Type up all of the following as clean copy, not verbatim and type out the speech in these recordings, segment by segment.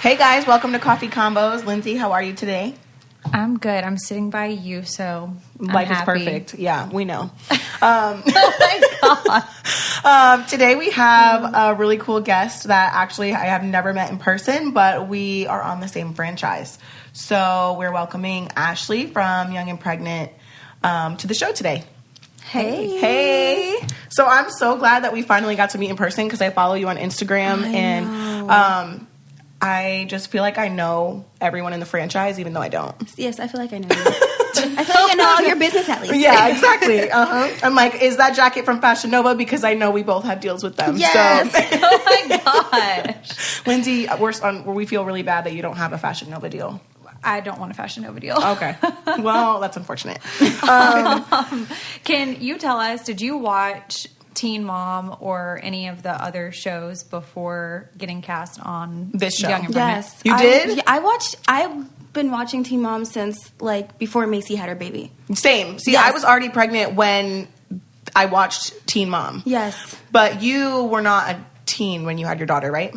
Hey guys, welcome to Coffee Combos. Lindsie, how are you today? I'm good. I'm sitting by you, so Life is perfect. Yeah, we know. Oh my God. Today we have a really cool guest that actually I have never met in person, but we are on the same franchise. So we're welcoming Ashley from Young and Pregnant to the show today. Hey. So I'm so glad that we finally got to meet in person because I follow you on Instagram and I just feel like I know everyone in the franchise, even though I don't. Yes, I feel like I know you. I feel like I know all your business at least. Yeah, exactly. I'm like, is that jacket from Fashion Nova? Because I know we both have deals with them. Yes. So. Oh my gosh. Lindsie, we feel really bad that you don't have a Fashion Nova deal. I don't want a Fashion Nova deal. Okay. Well, that's unfortunate. Can you tell us, did you watch Teen Mom or any of the other shows before getting cast on This show? Young and Pregnant? Yes. You did? I've been watching Teen Mom since, like, before Macy had her baby. Same. See, Yes. I was already pregnant when I watched Teen Mom. Yes. But you were not a teen when you had your daughter, right?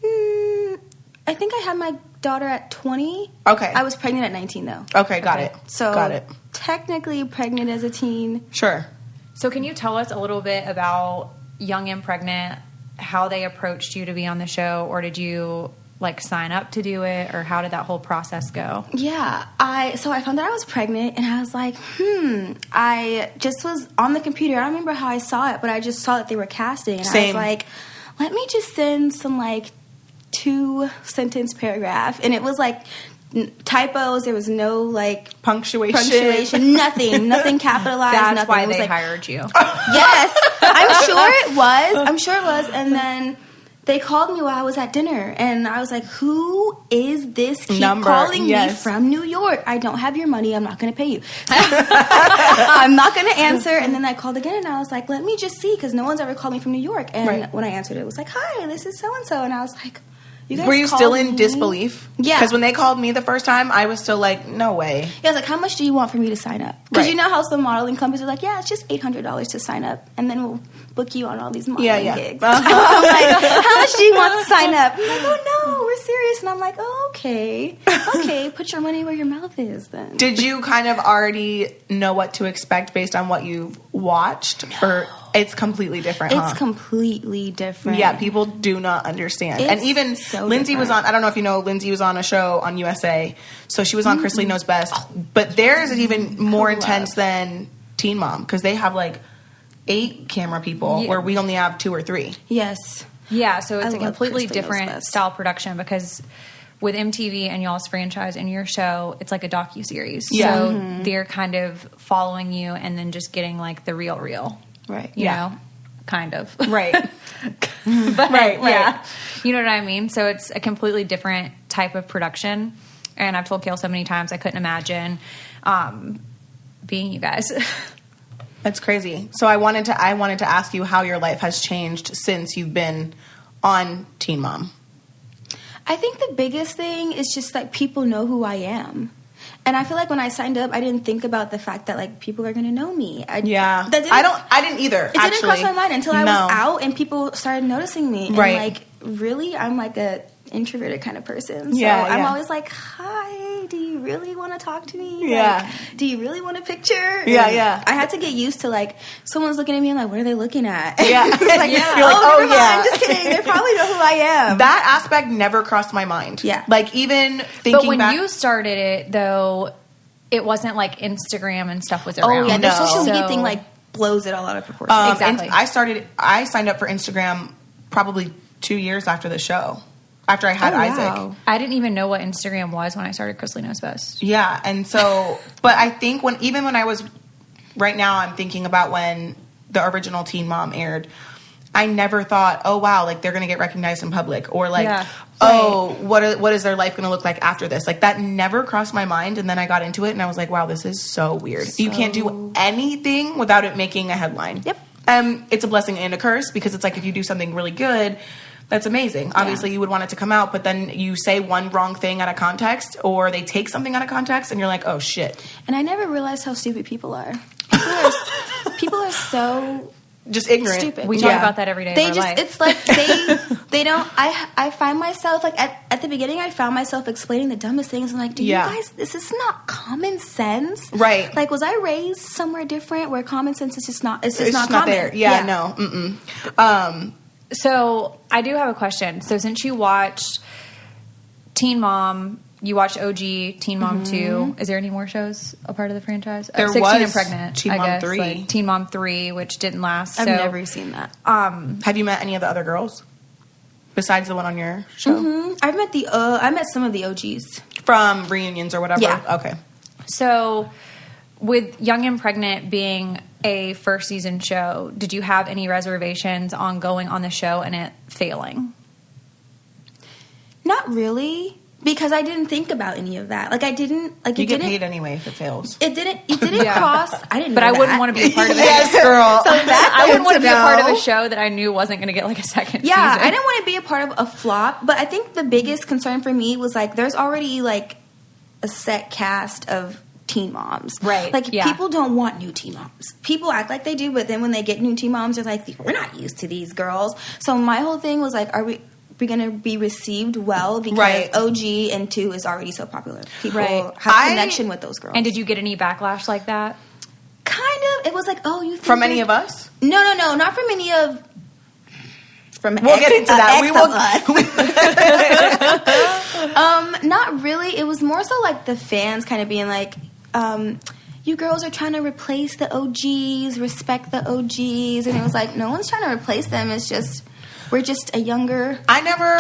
I think I had my daughter at 20. Okay. I was pregnant at 19, though. Okay, got it. So Got it. technically pregnant as a teen. Sure. So can you tell us a little bit about Young and Pregnant, how they approached you to be on the show, or did you like sign up to do it, or how did that whole process go? Yeah, I found out I was pregnant, and I was like, I just was on the computer. I don't remember how I saw it, but I just saw that they were casting, and Same. I was like, let me just send some like 2-sentence paragraph, and it was like typos. There was no like Punctuation. nothing capitalized. That's nothing. why It was they like, hired you. Yes, I'm sure it was. And then they called me while I was at dinner, and I was like, who is this keep calling me from New York? I don't have your money. I'm not going to pay you. I'm not going to answer. And then I called again, and I was like, let me just see, because no one's ever called me from New York. And when I answered, it was like, hi, this is so-and-so. And I was like, you guys Were you still in me? disbelief? Yeah. Because when they called me the first time, I was still like, no way. Yeah, I was like, how much do you want for me to sign up? Because Right. you know how some modeling companies are like, yeah, it's just $800 to sign up, and then we'll book you on all these modeling gigs. I'm like, how much do you want to sign up? I'm like, oh, no, we're serious. And I'm like, oh, okay. Okay, put your money where your mouth is then. Did you kind of already know what to expect based on what you've watched? Or it's completely different, huh? It's completely different. Yeah, people do not understand. It's and even so Lindsie was different. on, I don't know if you know, Lindsie was on a show on USA. So she was on Chris Lee Knows Best. But theirs is even more intense than Teen Mom, because they have like 8 camera people where we only have 2 or 3. Yes. Yeah, so it's I a love completely Chris Lee Knows different Best. style production, because with MTV and y'all's franchise and your show, it's like a docuseries. Yeah. So they're kind of following you and then just getting like the real, Right. you know, kind of. Right. But, Right. yeah. You know what I mean? So it's a completely different type of production. And I've told Kail so many times I couldn't imagine being you guys. That's crazy. So I wanted to ask you how your life has changed since you've been on Teen Mom. I think the biggest thing is just like people know who I am. And I feel like when I signed up, I didn't think about the fact that like people are going to know me. I didn't either. It didn't cross my mind until I was out and people started noticing me. Right. And like, really, I'm like a introverted kind of person. So Yeah, I'm yeah. always like, hi, do you really want to talk to me? Yeah. Like, do you really want a picture? Yeah, And yeah. I had to get used to like, someone's looking at me and like, what are they looking at? Yeah. Like, You're like, oh, never mind, yeah. I'm just kidding. They probably know who I am. That aspect never crossed my mind. Yeah. Like even thinking But when back. you started it, though, it wasn't like Instagram and stuff was around. Oh, yeah, the No. social media So- thing like blows it all out of proportion. Exactly. And I signed up for Instagram probably 2 years after the show. After I had Isaac. Wow. I didn't even know what Instagram was when I started Chris Lee Knows Best. Yeah, and so, but I think when I was, right now I'm thinking about when the original Teen Mom aired, I never thought, oh wow, like they're going to get recognized in public, or like, what is their life going to look like after this? Like that never crossed my mind, and then I got into it and I was like, wow, this is so weird. You can't do anything without it making a headline. Yep. It's a blessing and a curse, because it's like if you do something really good, that's amazing. Obviously, you would want it to come out, but then you say one wrong thing out of context, or they take something out of context, and you're like, oh, shit. And I never realized how stupid people are. People are so just ignorant. Stupid. We talk about that every day of our life. It's like they don't. I find myself like at the beginning, I found myself explaining the dumbest things. I'm like, do you guys? This is not common sense, right? Like, was I raised somewhere different where common sense is just not? It's not not common. there. Yeah, no. Mm-mm. So I do have a question. So since you watched Teen Mom, you watched OG, Teen Mom 2. Is there any more shows a part of the franchise? There 16 was and Pregnant, Teen Mom 3. Like Teen Mom 3, which didn't last. I've never seen that. Have you met any of the other girls besides the one on your show? Mm-hmm. I met some of the OGs from reunions or whatever. Yeah. Okay. So with Young and Pregnant being a first season show, did you have any reservations on going on the show and it failing? Not really. Because I didn't think about any of that. Like, I didn't... Like, you get paid anyway if it fails. It didn't cross... I didn't know But I wouldn't that. want to be a part of it. Yes, girl. So that's I wouldn't want to be a part of know. a show that I knew wasn't going to get, like, a second season. Yeah, I didn't want to be a part of a flop. But I think the biggest concern for me was, like, there's already, like, a set cast of teen moms. Right, Like, yeah. people don't want new teen moms. People act like they do, but then when they get new teen moms, they're like, we're not used to these girls. So my whole thing was, like, are we going to be received well because OG and 2 is already so popular. People have connection with those girls. And did you get any backlash like that? Kind of. It was like, oh, you think From any of us? No, not from any of... We'll get into that. We will. Not really. It was more so like the fans kind of being like, you girls are trying to replace the OGs, respect the OGs. And it was like, no one's trying to replace them. It's just... We're just a younger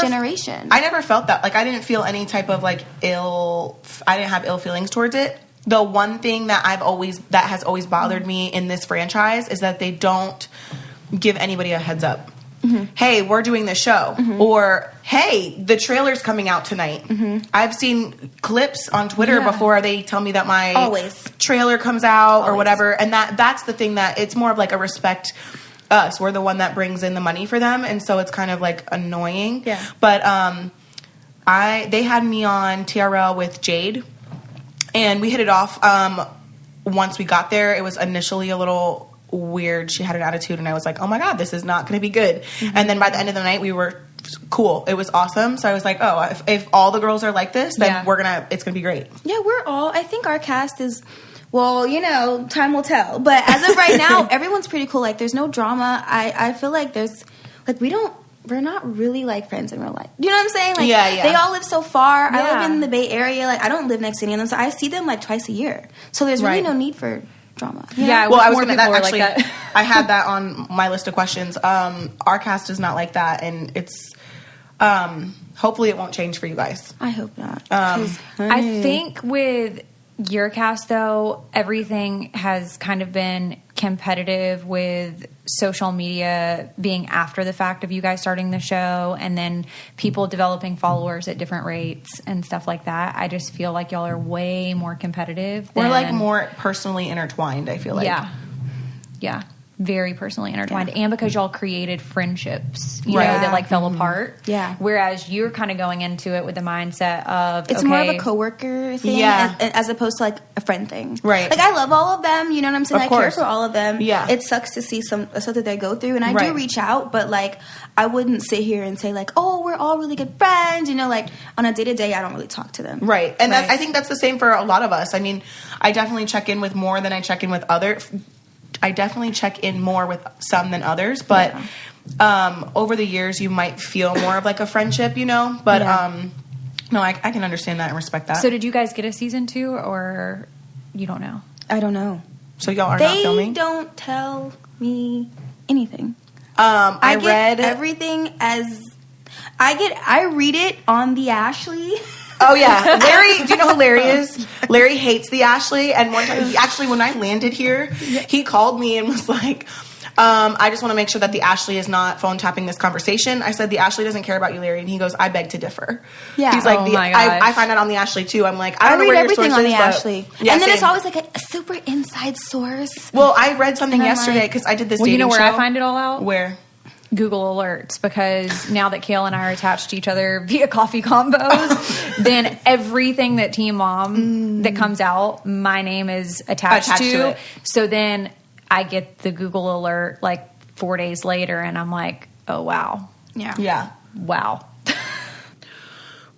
generation. I never felt that. Like, I didn't feel any type of, like, I didn't have ill feelings towards it. The one thing that has always bothered me in this franchise is that they don't give anybody a heads up. Mm-hmm. Hey, we're doing this show. Mm-hmm. Or, hey, the trailer's coming out tonight. Mm-hmm. I've seen clips on Twitter before they tell me that my trailer comes out or whatever. And that's the thing that it's more of, like, a respect... Us, we're the one that brings in the money for them, and so it's kind of like annoying. Yeah. But they had me on TRL with Jade, and we hit it off. Once we got there, it was initially a little weird. She had an attitude, and I was like, "Oh my god, this is not going to be good." Mm-hmm. And then by the end of the night, we were cool. It was awesome. So I was like, "Oh, if all the girls are like this, then it's gonna be great." Yeah, I think our cast is. Well, time will tell. But as of right now, everyone's pretty cool. Like, there's no drama. I feel like there's, like, we're not really, like, friends in real life. You know what I'm saying? Like, they all live so far. Yeah. I live in the Bay Area. Like, I don't live next to any of them. So I see them, like, twice a year. So there's really no need for drama. Yeah, well, I was going to actually, like that. I had that on my list of questions. Our cast is not like that. And it's, hopefully it won't change for you guys. I hope not. I think with your cast, though, everything has kind of been competitive with social media being after the fact of you guys starting the show and then people developing followers at different rates and stuff like that. I just feel like y'all are way more competitive. We're like more personally intertwined, I feel like. Yeah. Very personally intertwined. And because y'all created friendships, you know, that like fell apart. Yeah. Whereas you're kind of going into it with the mindset of, it's more of a coworker thing as opposed to like a friend thing. Right. Like, I love all of them. You know what I'm saying? Of I course. care for all of them. Yeah. It sucks to see some stuff that they go through. And I do reach out, but like, I wouldn't sit here and say like, oh, we're all really good friends. You know, like on a day-to-day, I don't really talk to them. Right. And I think that's the same for a lot of us. I mean, I definitely check in with more than I check in with others. I definitely check in more with some than others, but over the years you might feel more of like a friendship, you know, but no, I can understand that and respect that. So did you guys get a season 2 or you don't know? I don't know. So y'all are not filming? They don't tell me anything. I read everything as I read it on the Ashley. Oh, yeah. Larry, do you know who Larry is? Larry hates the Ashley. And one time, actually, when I landed here, he called me and was like, I just want to make sure that the Ashley is not phone tapping this conversation. I said, the Ashley doesn't care about you, Larry. And he goes, I beg to differ. Yeah. He's like, my gosh. I find out on the Ashley, too. I'm like, I don't know read where your everything source on is, the Ashley. Yeah, and then same. it's always like a super inside source. Well, I read something And I'm yesterday like- because I did this Well, you dating know where show. I find it all out? Where? Google alerts, because now that Kail and I are attached to each other via coffee combos, then everything that Teen Mom that comes out, my name is attached to. it. So then I get the Google alert like 4 days later, and I'm like, oh, wow. Yeah. Wow.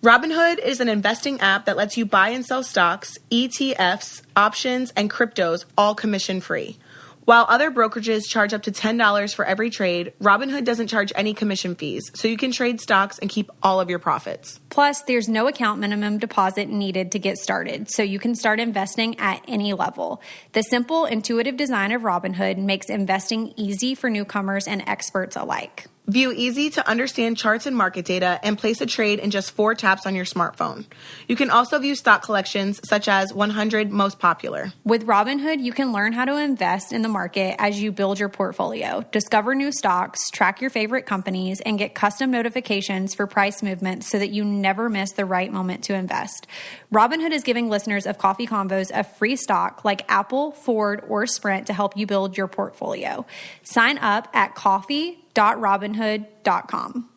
Robinhood is an investing app that lets you buy and sell stocks, ETFs, options, and cryptos, all commission-free. While other brokerages charge up to $10 for every trade, Robinhood doesn't charge any commission fees, so you can trade stocks and keep all of your profits. Plus, there's no account minimum deposit needed to get started, so you can start investing at any level. The simple, intuitive design of Robinhood makes investing easy for newcomers and experts alike. View easy-to-understand charts and market data and place a trade in just 4 taps on your smartphone. You can also view stock collections such as 100 most popular. With Robinhood, you can learn how to invest in the market as you build your portfolio, discover new stocks, track your favorite companies, and get custom notifications for price movements so that you never miss the right moment to invest. Robinhood is giving listeners of Coffee Convos a free stock like Apple, Ford, or Sprint to help you build your portfolio. Sign up at coffee.robinhood.com.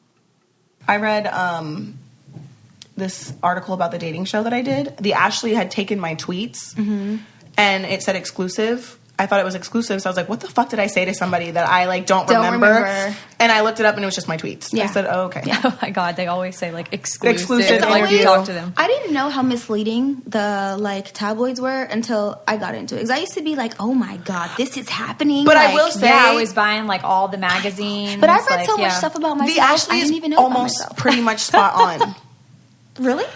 I read this article about the dating show that I did. The Ashley had taken my tweets and it said exclusive. I thought it was exclusive, so I was like, what the fuck did I say to somebody that I like don't remember? And I looked it up and it was just my tweets. Yeah. I said, oh, okay. Yeah. Oh my God, they always say like exclusive. It's like you talk to them. I didn't know how misleading the like tabloids were until I got into it. Because I used to be like, oh my God, this is happening. But like, I will say, I was buying like all the magazines. But I've read so much stuff about myself. The Ashley I didn't even know almost about myself. pretty much spot on. Really?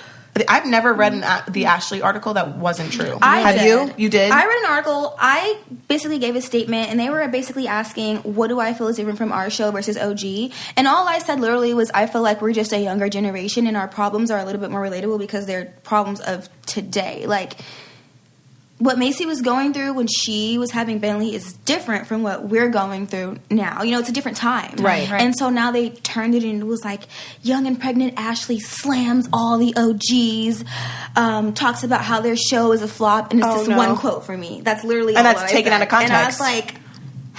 I've never read the Ashley article that wasn't true. Have you? You did? I read an article. I basically gave a statement, and they were basically asking, what do I feel is different from our show versus OG? And all I said literally was, I feel like we're just a younger generation, and our problems are a little bit more relatable because they're problems of today. Like, what Macy was going through when she was having Bentley is different from what we're going through now. You know, it's a different time. Right. And so now they turned it into, it was like, young and pregnant Ashley slams all the OGs, talks about how their show is a flop, and it's one quote for me. That's literally and all that's taken out of context. And I was like,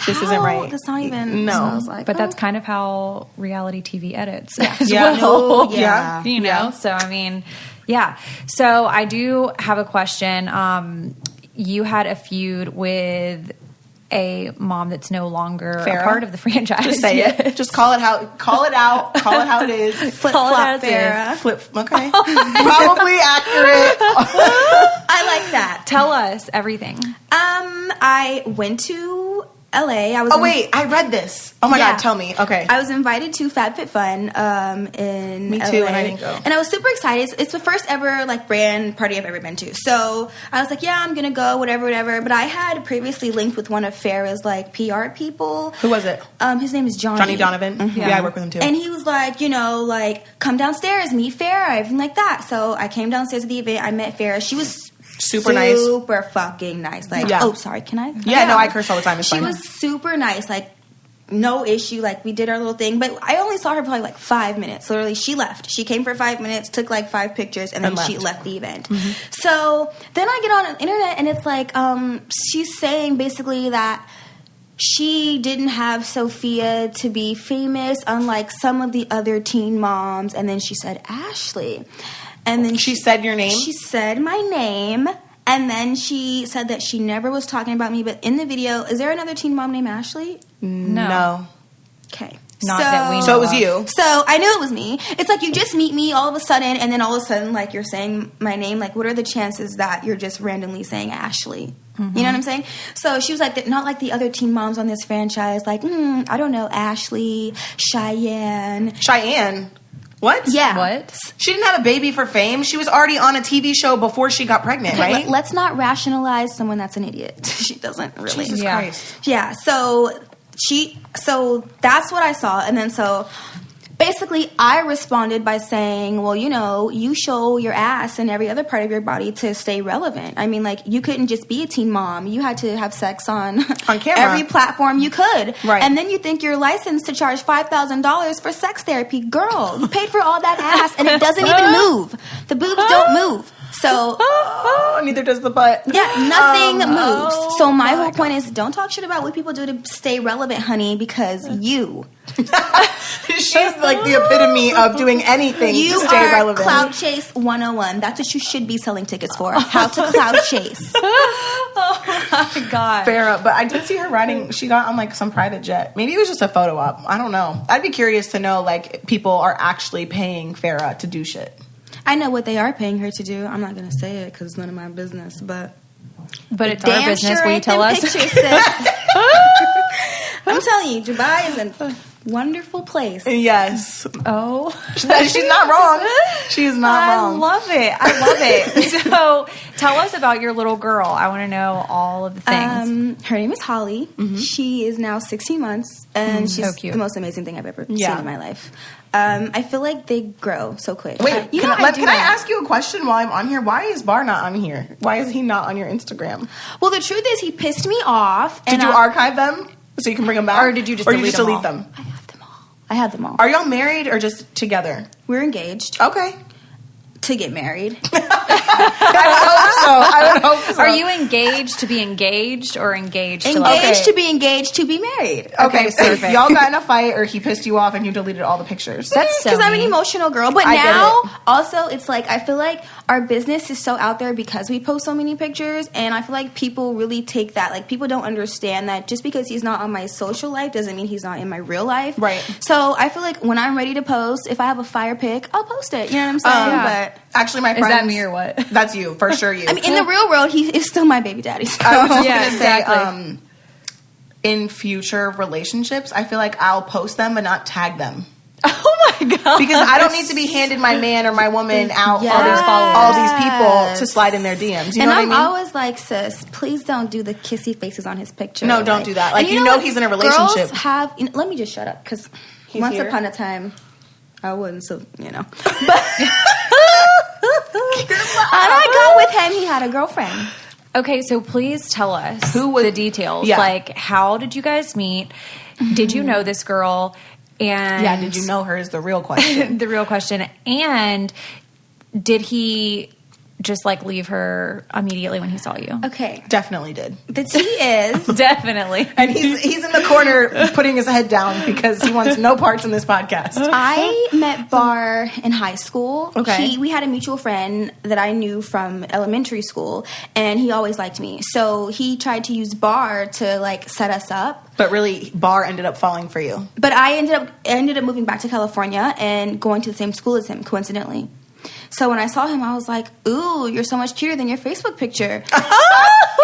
this isn't right. That's not even... No. So I was like, But that's kind of how reality TV edits as well. No, yeah. You know? So, I mean, yeah. So, I do have a question. You had a feud with a mom that's no longer Farrah. A part of the franchise. Just say it. Just call it out. Call it out. Call it how it is. Flip-flop Farrah. Okay. Probably accurate. I like that. Tell us everything. I went to LA. Wait, I read this. Oh my God, tell me. Okay. I was invited to FabFitFun in Me LA. too, and I didn't go. And I was super excited. It's the first ever like brand party I've ever been to. So I was like, yeah, I'm gonna go, whatever. But I had previously linked with one of Farrah's like PR people. Who was it? His name is Johnny. Johnny Donovan. Mm-hmm. Yeah, I work with him too. And he was like, you know, like, come downstairs, meet Farrah, everything like that. So I came downstairs to the event. I met Farrah. She was super nice. Super fucking nice. Like, oh, sorry, can I? Yeah, no, I curse all the time. It's she fine. was super nice. Like, no issue. Like, we did our little thing. But I only saw her probably like 5 minutes. Literally, she left. She came for 5 minutes, took like 5 pictures, and then she left the event. Mm-hmm. So then I get on the internet, and it's like, she's saying basically that she didn't have Sophia to be famous, unlike some of the other teen moms. And then she said, Ashley. And then she said your name? She said my name. And then she said that she never was talking about me. But in the video, is there another teen mom named Ashley? No. Okay. Not that we know. So it was you. So I knew it was me. It's like you just meet me all of a sudden, and then all of a sudden, like, you're saying my name. Like, what are the chances that you're just randomly saying Ashley? Mm-hmm. You know what I'm saying? So she was like, not like the other teen moms on this franchise. Like, I don't know, Ashley, Cheyenne. What? Yeah. What? She didn't have a baby for fame. She was already on a TV show before she got pregnant, right? Let's not rationalize someone that's an idiot. She doesn't really. Jesus Christ. Yeah. So that's what I saw. And then so basically I responded by saying, well, you know, you show your ass and every other part of your body to stay relevant. I mean, like, you couldn't just be a teen mom. You had to have sex on camera. Every platform you could. Right. And then you think you're licensed to charge $5,000 for sex therapy. Girl, you paid for all that ass and it doesn't even move. The boobs don't move. So neither does the butt. Yeah, nothing moves. So my whole point is, don't talk shit about what people do to stay relevant, honey, because you. She's like the epitome of doing anything to stay relevant. Cloud Chase 101. That's what you should be selling tickets for. How to cloud chase. Oh my God. Farrah, but I did see her riding, she got on like some private jet. Maybe it was just a photo op. I don't know. I'd be curious to know like people are actually paying Farrah to do shit. I know what they are paying her to do. I'm not going to say it because it's none of my business, but it's our business. Will you tell us? Pictures, I'm telling you, Dubai is a wonderful place. Yes. Oh. She's not wrong. She is not wrong. I love it. So tell us about your little girl. I want to know all of the things. Her name is Holly. Mm-hmm. She is now 16 months, and she's the most amazing thing I've ever seen in my life. I feel like they grow so quick. Wait, can I ask you a question while I'm on here? Why is Bar not on here? Why is he not on your Instagram? Well, the truth is he pissed me off. Did you archive them so you can bring them back? Or did you just delete them? I have them all. Are y'all married or just together? We're engaged. Okay. To get married. I would hope so. Are you engaged to be engaged or engaged to to be engaged to be married? Okay, so if y'all got in a fight or he pissed you off and you deleted all the pictures. That's because I'm an emotional girl. But now, also, it's like I feel like our business is so out there because we post so many pictures, and I feel like people really take that. Like, people don't understand that just because he's not on my social life doesn't mean he's not in my real life. Right. So I feel like when I'm ready to post, if I have a fire pic, I'll post it. You know what I'm saying? Yeah. But actually, my friends... Is that me or what? That's you, for sure you. I mean, in the real world, he is still my baby daddy. So. I was just going to say, in future relationships, I feel like I'll post them but not tag them. Oh my God. Because I don't need to be handing my man or my woman out all these people to slide in their DMs. You know what I mean? And I'm always like, sis, please don't do the kissy faces on his picture. No, don't do that. Like, you know he's in a relationship. Girls have... let me just shut up, because once upon a time, I wouldn't, so, you know. But... And I got with him. He had a girlfriend. Okay, so please tell us the details. Yeah. Like, how did you guys meet? Mm-hmm. Did you know this girl? And did you know her is the real question. The real question. And did he just like leave her immediately when he saw you? Okay. Definitely did. He is. Definitely. And he's in the corner putting his head down because he wants no parts in this podcast. I met Bar in high school. Okay. We had a mutual friend that I knew from elementary school, and he always liked me. So he tried to use Bar to like set us up. But really, Bar ended up falling for you. But I ended up moving back to California and going to the same school as him, coincidentally. So when I saw him, I was like, ooh, you're so much cuter than your Facebook picture. and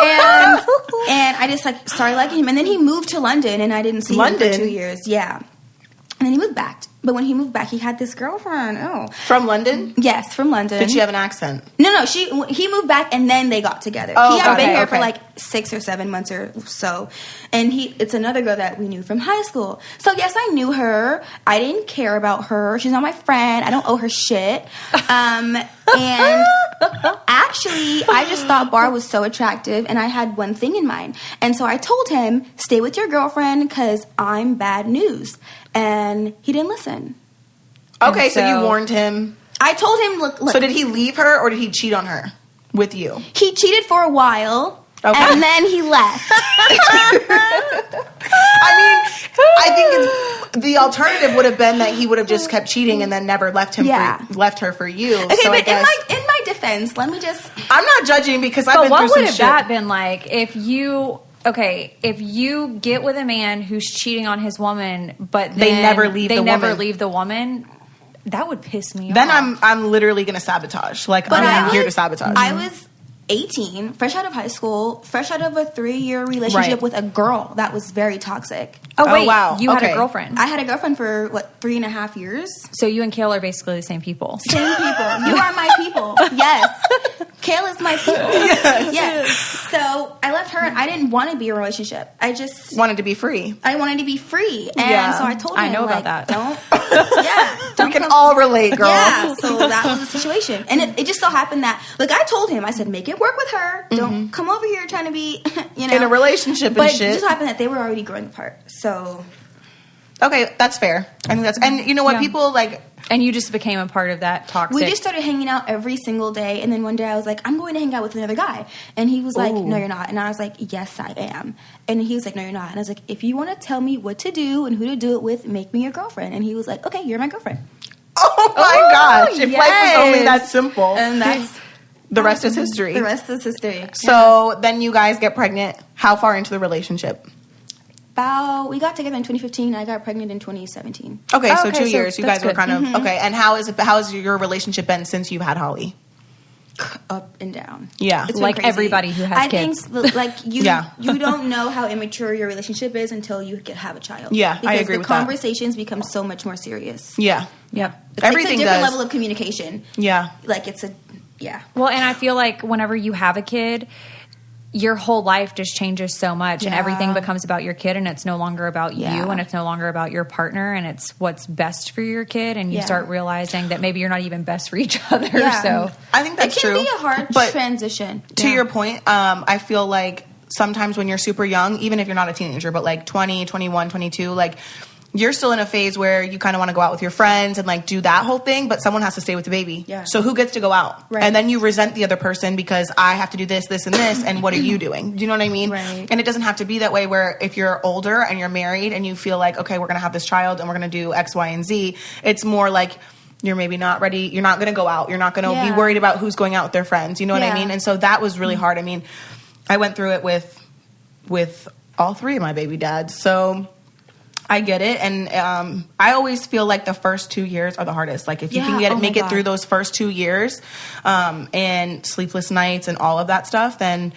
I just like started liking him. And then he moved to London, and I didn't see him for 2 years. Yeah. And then he moved back. But when he moved back, he had this girlfriend. Oh. From London? Yes, from London. Did she have an accent? No. He moved back, and then they got together. He had been here for like 6 or 7 months or so. And it's another girl that we knew from high school. So, yes, I knew her. I didn't care about her. She's not my friend. I don't owe her shit. And actually, I just thought Bar was so attractive, and I had one thing in mind. And so I told him, stay with your girlfriend because I'm bad news. And he didn't listen. Okay, so you warned him. I told him, look. So did he leave her or did he cheat on her with you? He cheated for a while, and then he left. I mean, I think the alternative would have been that he would have just kept cheating and then never left her for you. Okay, so but in my defense, let me just... I'm not judging because I've been through some shit. But what would have that been like if you... Okay, if you get with a man who's cheating on his woman, but then they never leave the woman, that would piss me off. Then I'm literally going to sabotage. Like, I'm here to sabotage. I was 18, fresh out of high school, fresh out of a 3-year relationship with a girl that was very toxic. Oh, wait. Wow. You had a girlfriend. I had a girlfriend for, 3.5 years? So you and Kail are basically the same people. Same people. You are my people. Yes. Kail is my people. Yes. So I left her, and I didn't want to be in a relationship. I just... wanted to be free. I wanted to be free. And so I told him, I know about that. Don't we can all relate, girl. Yeah. So that was the situation. And it just so happened that, I told him, I said, make it work with her. Don't come over here trying to be, in a relationship and shit. It just happened that they were already growing apart. So... Okay, that's fair. I think that's, and you know what, people like... And you just became a part of that toxic... We just started hanging out every single day, and then one day I was like, I'm going to hang out with another guy. And he was like, no, you're not. And I was like, yes, I am. And he was like, no, you're not. And I was like, if you want to tell me what to do and who to do it with, make me your girlfriend. And he was like, okay, you're my girlfriend. Oh my gosh. If life was only that simple. And that's... The rest is history. The rest is history. So then you guys get pregnant. How far into the relationship? We got together in 2015. I got pregnant in 2017. Okay, so 2 years. You guys were kind of okay. And how has your relationship been since you've had Holly? Up and down. Yeah, it's like crazy. Everybody who has kids. I think like you don't know how immature your relationship is until you have a child. Yeah, because I agree with that. The conversations become so much more serious. Yeah, It's everything. It's a different level of communication. Yeah, like it's a Well, and I feel like whenever you have a kid, your whole life just changes so much and everything becomes about your kid, and it's no longer about you, and it's no longer about your partner, and it's what's best for your kid, and you start realizing that maybe you're not even best for each other. So I think that's true. It can be a hard transition. To your point, I feel like sometimes when you're super young, even if you're not a teenager, but like 20, 21, 22, like you're still in a phase where you kind of want to go out with your friends and like do that whole thing, but someone has to stay with the baby. Yeah. So who gets to go out? Right. And then you resent the other person because I have to do this, this, and this, and what are you doing? Do you know what I mean? Right. And it doesn't have to be that way where if you're older and you're married and you feel like, okay, we're going to have this child and we're going to do X, Y, and Z. It's more like you're maybe not ready. You're not going to go out. You're not going to be worried about who's going out with their friends. You know what I mean? And so that was really hard. I mean, I went through it with all three of my baby dads. So I get it, and I always feel like the first 2 years are the hardest. Like if you can make it through those first 2 years, and sleepless nights and all of that stuff, then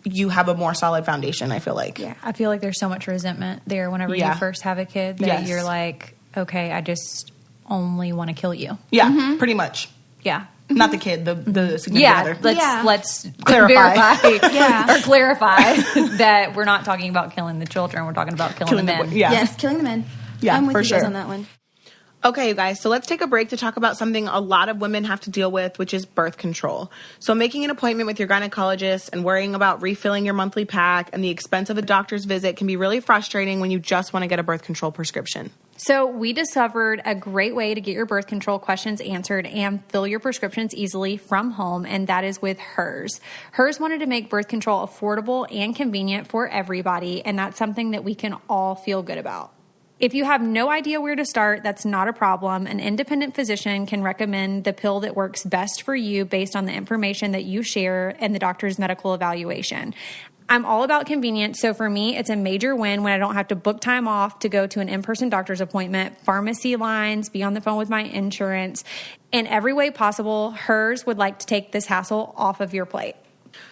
you have a more solid foundation. I feel like. Yeah, I feel like there's so much resentment there whenever you first have a kid that you're like, okay, I just only want to kill you. Yeah, pretty much. Yeah. Not the kid, the significant other. Let's clarify. Verify, or clarify that we're not talking about killing the children. We're talking about killing the men. Yes, killing the men. Yeah, I'm with for you guys on that one. Okay, you guys, so let's take a break to talk about something a lot of women have to deal with, which is birth control. So making an appointment with your gynecologist and worrying about refilling your monthly pack and the expense of a doctor's visit can be really frustrating when you just want to get a birth control prescription. So we discovered a great way to get your birth control questions answered and fill your prescriptions easily from home, and that is with Hers. Hers wanted to make birth control affordable and convenient for everybody, and that's something that we can all feel good about. If you have no idea where to start, that's not a problem. An independent physician can recommend the pill that works best for you based on the information that you share and the doctor's medical evaluation. I'm all about convenience, so for me, it's a major win when I don't have to book time off to go to an in-person doctor's appointment, pharmacy lines, be on the phone with my insurance. In every way possible, Hers would like to take this hassle off of your plate.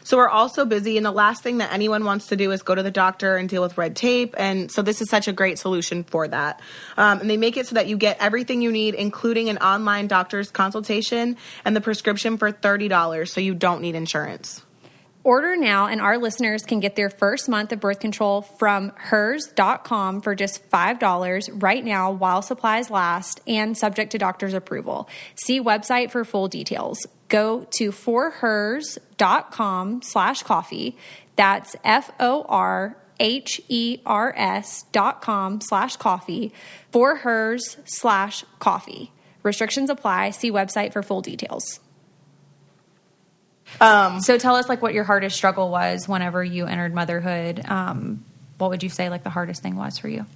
So we're all so busy, and the last thing that anyone wants to do is go to the doctor and deal with red tape, and so this is such a great solution for that. And they make it so that you get everything you need, including an online doctor's consultation and the prescription for $30, so you don't need insurance. Order now, and our listeners can get their first month of birth control from hers.com for just $5 right now while supplies last and subject to doctor's approval. See website for full details. Go to forhers.com/coffee. That's forhers.com/coffee. forhers/coffee. Restrictions apply. See website for full details. So tell us like what your hardest struggle was whenever you entered motherhood. What would you say like the hardest thing was for you?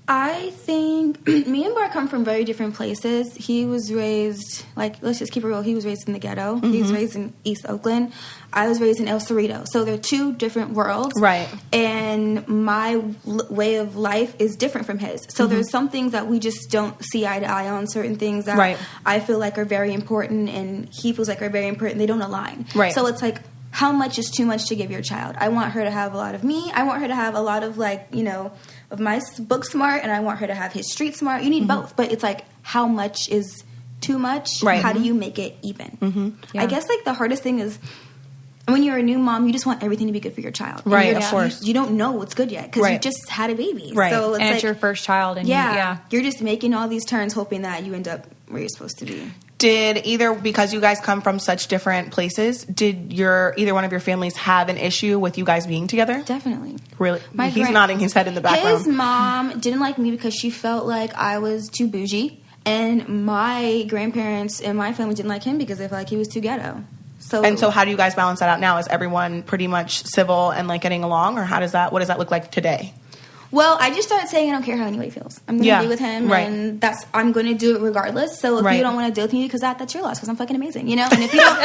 I think me and Bar come from very different places. He was raised, like, let's just keep it real, he was raised in the ghetto. Mm-hmm. He was raised in East Oakland. I was raised in El Cerrito. So they're two different worlds. Right. And my way of life is different from his. So there's some things that we just don't see eye to eye on, certain things that I feel like are very important and he feels like are very important. They don't align. Right. So it's like, how much is too much to give your child? I want her to have a lot of me. I want her to have a lot of, like, you know, of my book smart, and I want her to have his street smart. You need both. But it's like, how much is too much? Right. How do you make it even? Yeah. I guess, like, the hardest thing is when you're a new mom, you just want everything to be good for your child. Right, of course. You don't know what's good yet because you just had a baby. Right. So it's and like, it's your first child. And you're just making all these turns hoping that you end up where you're supposed to be. Did because you guys come from such different places, did either one of your families have an issue with you guys being together? Definitely. Really? He's nodding his head in the background. His mom didn't like me because she felt like I was too bougie. And my grandparents and my family didn't like him because they felt like he was too ghetto. So how do you guys balance that out now? Is everyone pretty much civil and like getting along, or what does that look like today? Well, I just started saying I don't care how anybody feels. I'm going to be with him, and I'm going to do it regardless. So if you don't want to deal with me, because that's your loss, because I'm fucking amazing, you know? And if you don't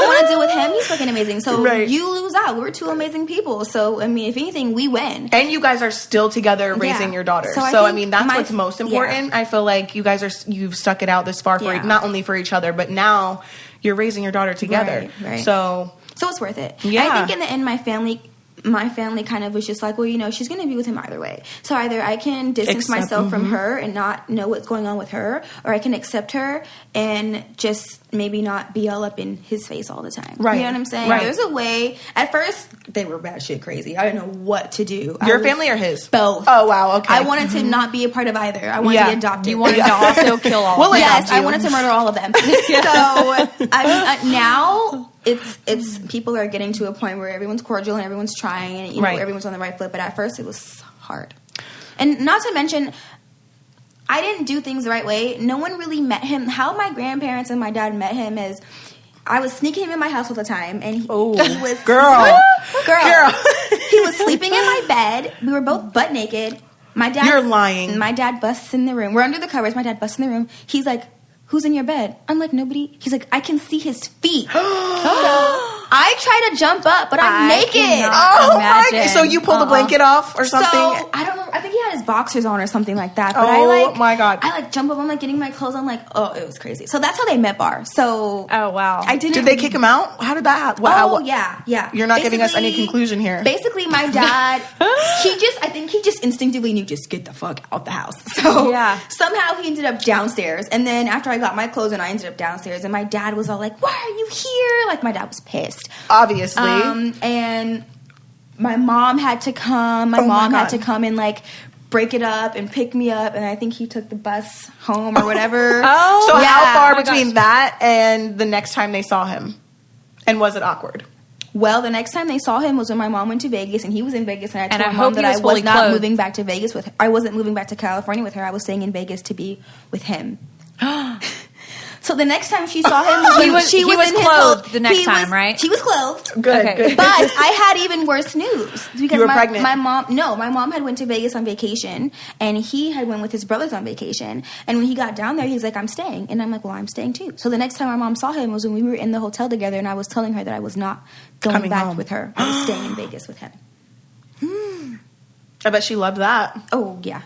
want to deal with him, he's fucking amazing. So you lose out. We're two amazing people. So, I mean, if anything, we win. And you guys are still together raising your daughter. So I mean, that's what's most important. I feel like you've stuck it out this far for not only for each other, but now you're raising your daughter together. Right. So it's worth it. Yeah. I think in the end, my family kind of was just like, well, you know, she's going to be with him either way. So either I can distance myself from her and not know what's going on with her, or I can accept her and just maybe not be all up in his face all the time. Right. You know what I'm saying? Right. There's a way. At first, they were batshit crazy. I didn't know what to do. Your family or his? Both. Oh, wow. Okay. I wanted to not be a part of either. I wanted to get adopted. You wanted to also kill all of them. Yes, I wanted to murder all of them. So, I mean, now... It's people are getting to a point where everyone's cordial and everyone's trying and everyone's on the right foot. But at first it was hard, and not to mention, I didn't do things the right way. No one really met him. How my grandparents and my dad met him is I was sneaking him in my house all the time, and he was girl. He was sleeping in my bed. We were both butt naked. My dad, you're lying. My dad busts in the room. We're under the covers. My dad busts in the room. He's like, who's in your bed? I'm like, nobody. He's like, I can see his feet. So I try to jump up, but I'm naked. Oh my God. So you pull the blanket off or something? So I don't know. I think he had his boxers on or something like that. But my God. I jump up. I'm like getting my clothes on. Like, it was crazy. So that's how they met Bar. So wow. Did they kick him out? How did that happen? Yeah. You're not giving us any conclusion here. Basically, my dad, I think he just instinctively knew, just get the fuck out the house. So somehow he ended up downstairs. And then after I got my clothes on, I ended up downstairs. And my dad was all like, why are you here? Like, my dad was pissed. Obviously. And my mom had to come. My mom had to come and like break it up and pick me up, and I think he took the bus home or whatever. How far between that and the next time they saw him? And was it awkward? Well, the next time they saw him was when my mom went to Vegas, and he was in Vegas, and I told my mom that I was not moving back to Vegas with her. I wasn't moving back to California with her. I was staying in Vegas to be with him. So the next time she saw him was when he was clothed the next time, right? She was clothed. Good. But I had even worse news. Because you were pregnant. My mom had went to Vegas on vacation, and he had went with his brothers on vacation. And when he got down there, he's like, I'm staying. And I'm like, well, I'm staying too. So the next time my mom saw him was when we were in the hotel together, and I was telling her that I was not going back with her. I was staying in Vegas with him. I bet she loved that. Oh, yeah.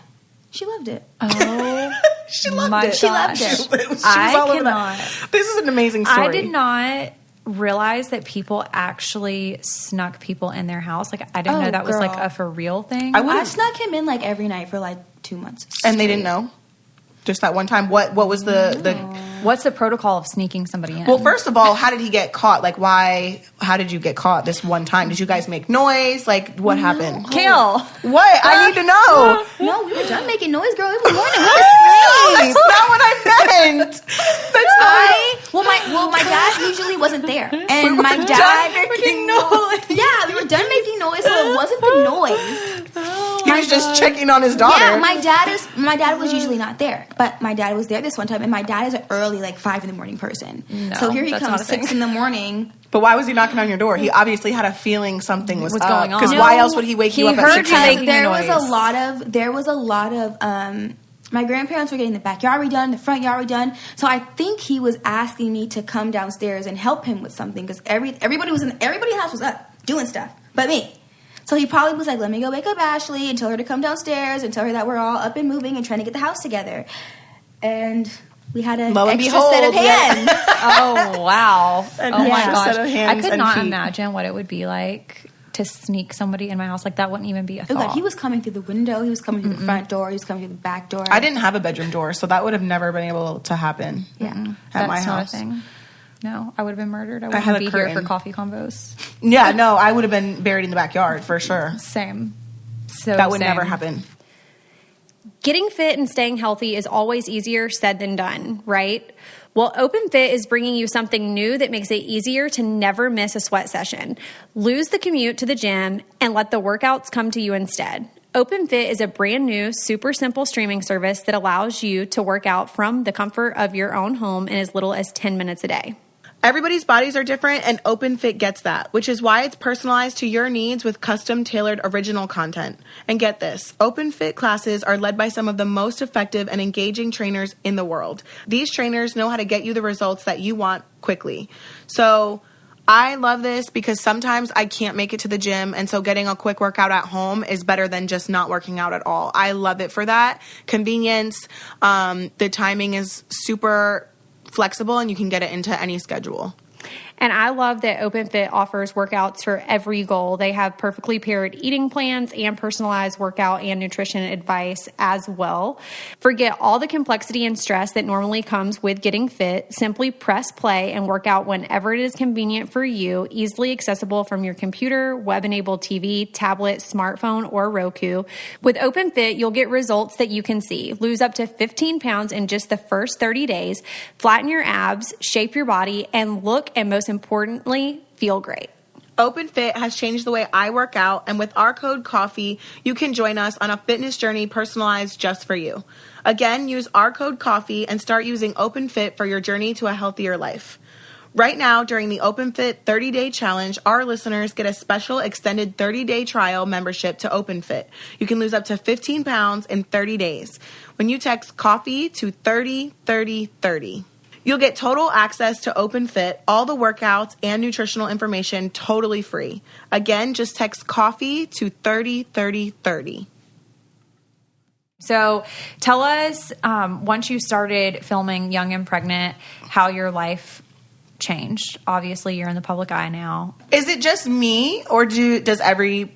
She loved it. Oh, she loved it. She loved it. She was all over that. This is an amazing story. I did not realize that people actually snuck people in their house. Like, I didn't know that was like a for real thing. I snuck him in like every night for like 2 months. And they didn't know? Just that one time? What was the What's the protocol of sneaking somebody in? Well, first of all, how did he get caught? Like, how did you get caught this one time? Did you guys make noise? Like, what happened? Kail. What? I need to know. No, we were done making noise, girl. It was morning. We were asleep. That's not what I meant. My dad usually wasn't there. And we my were dad done making noise. Yeah, we were done making noise, so it wasn't the noise. He was just checking on his daughter. Yeah, my dad was usually not there. But my dad was there this one time, and my dad is an early, like 5 a.m. person. No, so here he comes 6 a.m. But why was he knocking on your door? He obviously had a feeling something was going on. Because why else would he wake you up at 6 a.m.? There was a lot of my grandparents were getting the backyard redone, the front yard redone. So I think he was asking me to come downstairs and help him with something because everybody in the house was up doing stuff, but me. So he probably was like, let me go wake up Ashley and tell her to come downstairs and tell her that we're all up and moving and trying to get the house together. And we had an extra set of hands. Oh, wow. Oh, my gosh. I could not imagine what it would be like to sneak somebody in my house. Like, that wouldn't even be a thought. Oh, God, he was coming through the window. He was coming through the front door. He was coming through the back door. I didn't have a bedroom door, so that would have never been able to happen at my house. Not a thing. No, I would have been murdered. I wouldn't be here for coffee combos. Yeah, no, I would have been buried in the backyard for sure. Same. That would never happen. Getting fit and staying healthy is always easier said than done, right? Well, OpenFit is bringing you something new that makes it easier to never miss a sweat session. Lose the commute to the gym and let the workouts come to you instead. OpenFit is a brand new, super simple streaming service that allows you to work out from the comfort of your own home in as little as 10 minutes a day. Everybody's bodies are different, and OpenFit gets that, which is why it's personalized to your needs with custom-tailored original content. And get this, OpenFit classes are led by some of the most effective and engaging trainers in the world. These trainers know how to get you the results that you want quickly. So I love this because sometimes I can't make it to the gym, and so getting a quick workout at home is better than just not working out at all. I love it for that. Convenience, the timing is super flexible, and you can get it into any schedule. And I love that OpenFit offers workouts for every goal. They have perfectly paired eating plans and personalized workout and nutrition advice as well. Forget all the complexity and stress that normally comes with getting fit. Simply press play and work out whenever it is convenient for you, easily accessible from your computer, web-enabled TV, tablet, smartphone, or Roku. With OpenFit, you'll get results that you can see. Lose up to 15 pounds in just the first 30 days, flatten your abs, shape your body, and look, and most importantly, feel great. OpenFit has changed the way I work out, and with our code COFFEE, you can join us on a fitness journey personalized just for you. Again, use our code COFFEE and start using OpenFit for your journey to a healthier life. Right now, during the OpenFit 30-Day Challenge, our listeners get a special extended 30-day trial membership to OpenFit. You can lose up to 15 pounds in 30 days when you text COFFEE to 303030. You'll get total access to OpenFit, all the workouts and nutritional information totally free. Again, just text COFFEE to 303030. So tell us, once you started filming Young and Pregnant, how your life changed. Obviously, you're in the public eye now. Is it just me, or does every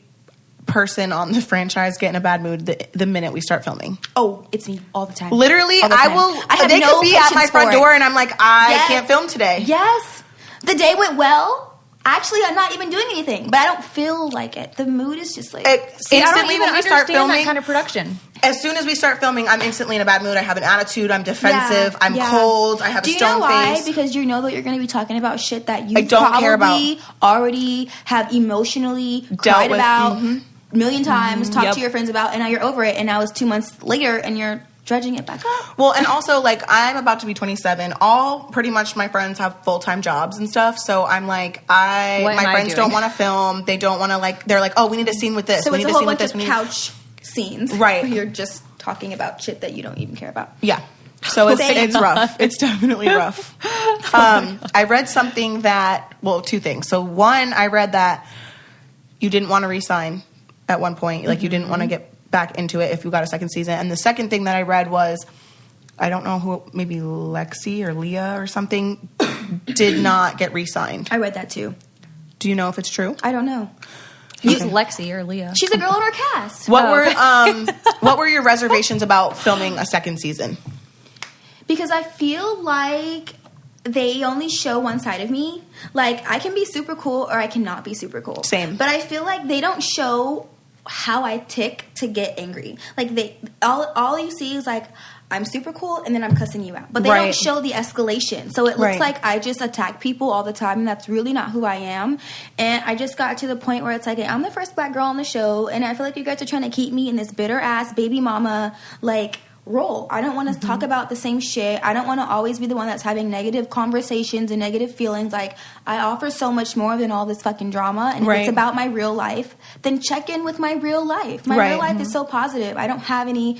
person on the franchise get in a bad mood the minute we start filming? Oh, it's me all the time. Literally, all the time. they could be at my front door and I'm like, I can't film today. Yes. The day went well. Actually, I'm not even doing anything, but I don't feel like it. The mood is just like... Instantly when we start filming, that kind of production. As soon as we start filming, I'm instantly in a bad mood. I have an attitude. I'm defensive. I'm cold. I have a stone face. Do you know why? Because you know that you're going to be talking about shit that you probably already have emotionally cried about a million times, talked to your friends about, and now you're over it, and now it's 2 months later, and you're dredging it back up. Well, and also, like, I'm about to be 27. Pretty much my friends have full-time jobs and stuff, so I'm like, my friends don't want to film. They don't want to, like, they're like, oh, we need a scene with this. So we it's need a whole bunch of couch scenes. Right. Where you're just talking about shit that you don't even care about. Yeah. So it's rough. It's definitely rough. I read something two things. So one, I read that you didn't want to re-sign at one point. Like, you didn't want to get back into it if you got a second season. And the second thing that I read was, I don't know who, maybe Lexi or Leah or something, did not get re-signed. I read that too. Do you know if it's true? I don't know. Who's Lexi or Leah? She's a girl in our cast. What were your reservations about filming a second season? Because I feel like they only show one side of me. Like, I can be super cool or I cannot be super cool. Same. But I feel like they don't show how I tick to get angry. Like, all you see is like, I'm super cool and then I'm cussing you out. But they don't show the escalation. So it looks like I just attack people all the time, and that's really not who I am. And I just got to the point where it's like, I'm the first black girl on the show, and I feel like you guys are trying to keep me in this bitter ass baby mama like role. I don't want to talk about the same shit. I don't want to always be the one that's having negative conversations and negative feelings. Like, I offer so much more than all this fucking drama, and if it's about my real life, then check in with my real life. My real life is so positive. I don't have any,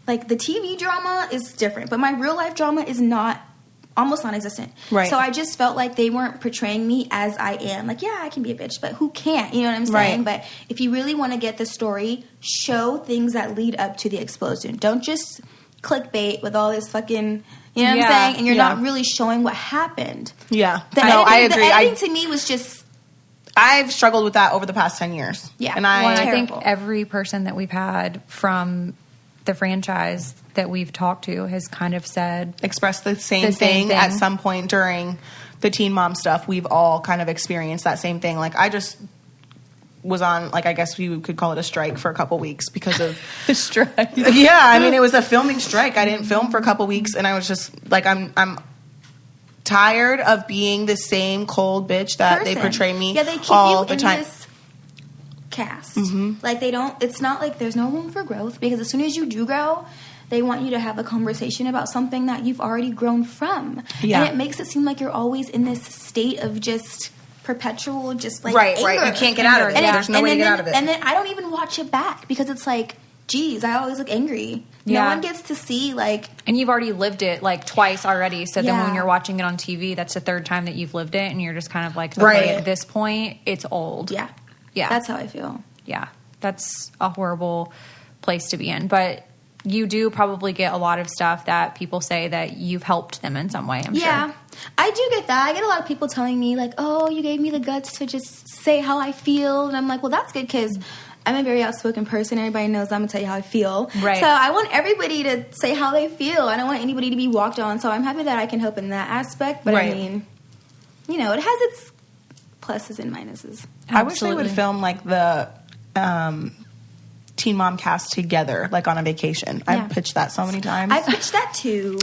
like, the TV drama is different, but my real life drama is almost non-existent. Right. So I just felt like they weren't portraying me as I am. Like, yeah, I can be a bitch, but who can't? You know what I'm saying? But if you really want to get the story, show things that lead up to the explosion. Don't just clickbait with all this fucking, you know what I'm saying? And you're not really showing what happened. Yeah. I agree. The editing to me was just... I've struggled with that over the past 10 years. Yeah. And I think every person that we've had from the franchise that we've talked to has kind of expressed the same thing at some point during the Teen Mom stuff. We've all kind of experienced that same thing. Like, I just was on, like, I guess you could call it a strike for a couple weeks because of a strike. Yeah, I mean, it was a filming strike. I didn't film for a couple weeks, and I was just like, I'm tired of being the same cold bitch that they portray me they keep all you the in time. This cast. Like, they don't, it's not like there's no room for growth, because as soon as you do grow, they want you to have a conversation about something that you've already grown from. And it makes it seem like you're always in this state of just perpetual, just like anger. Right. You can't get out of it. There's no way to get out of it. And then I don't even watch it back, because it's like, geez, I always look angry. No one gets to see, like... And you've already lived it, like, twice already. So then when you're watching it on TV, that's the third time that you've lived it. And you're just kind of like, okay, at this point, it's old. Yeah. That's how I feel. Yeah. That's a horrible place to be in. But you do probably get a lot of stuff that people say that you've helped them in some way, I'm sure. Yeah. I do get that. I get a lot of people telling me, like, oh, you gave me the guts to just say how I feel. And I'm like, well, that's good, because... I'm a very outspoken person. Everybody knows I'm going to tell you how I feel. Right. So I want everybody to say how they feel. I don't want anybody to be walked on. So I'm happy that I can help in that aspect. But I mean, you know, it has its pluses and minuses. I wish they would film like the Teen Mom cast together, like on a vacation. I've pitched that so many times. I pitched that too.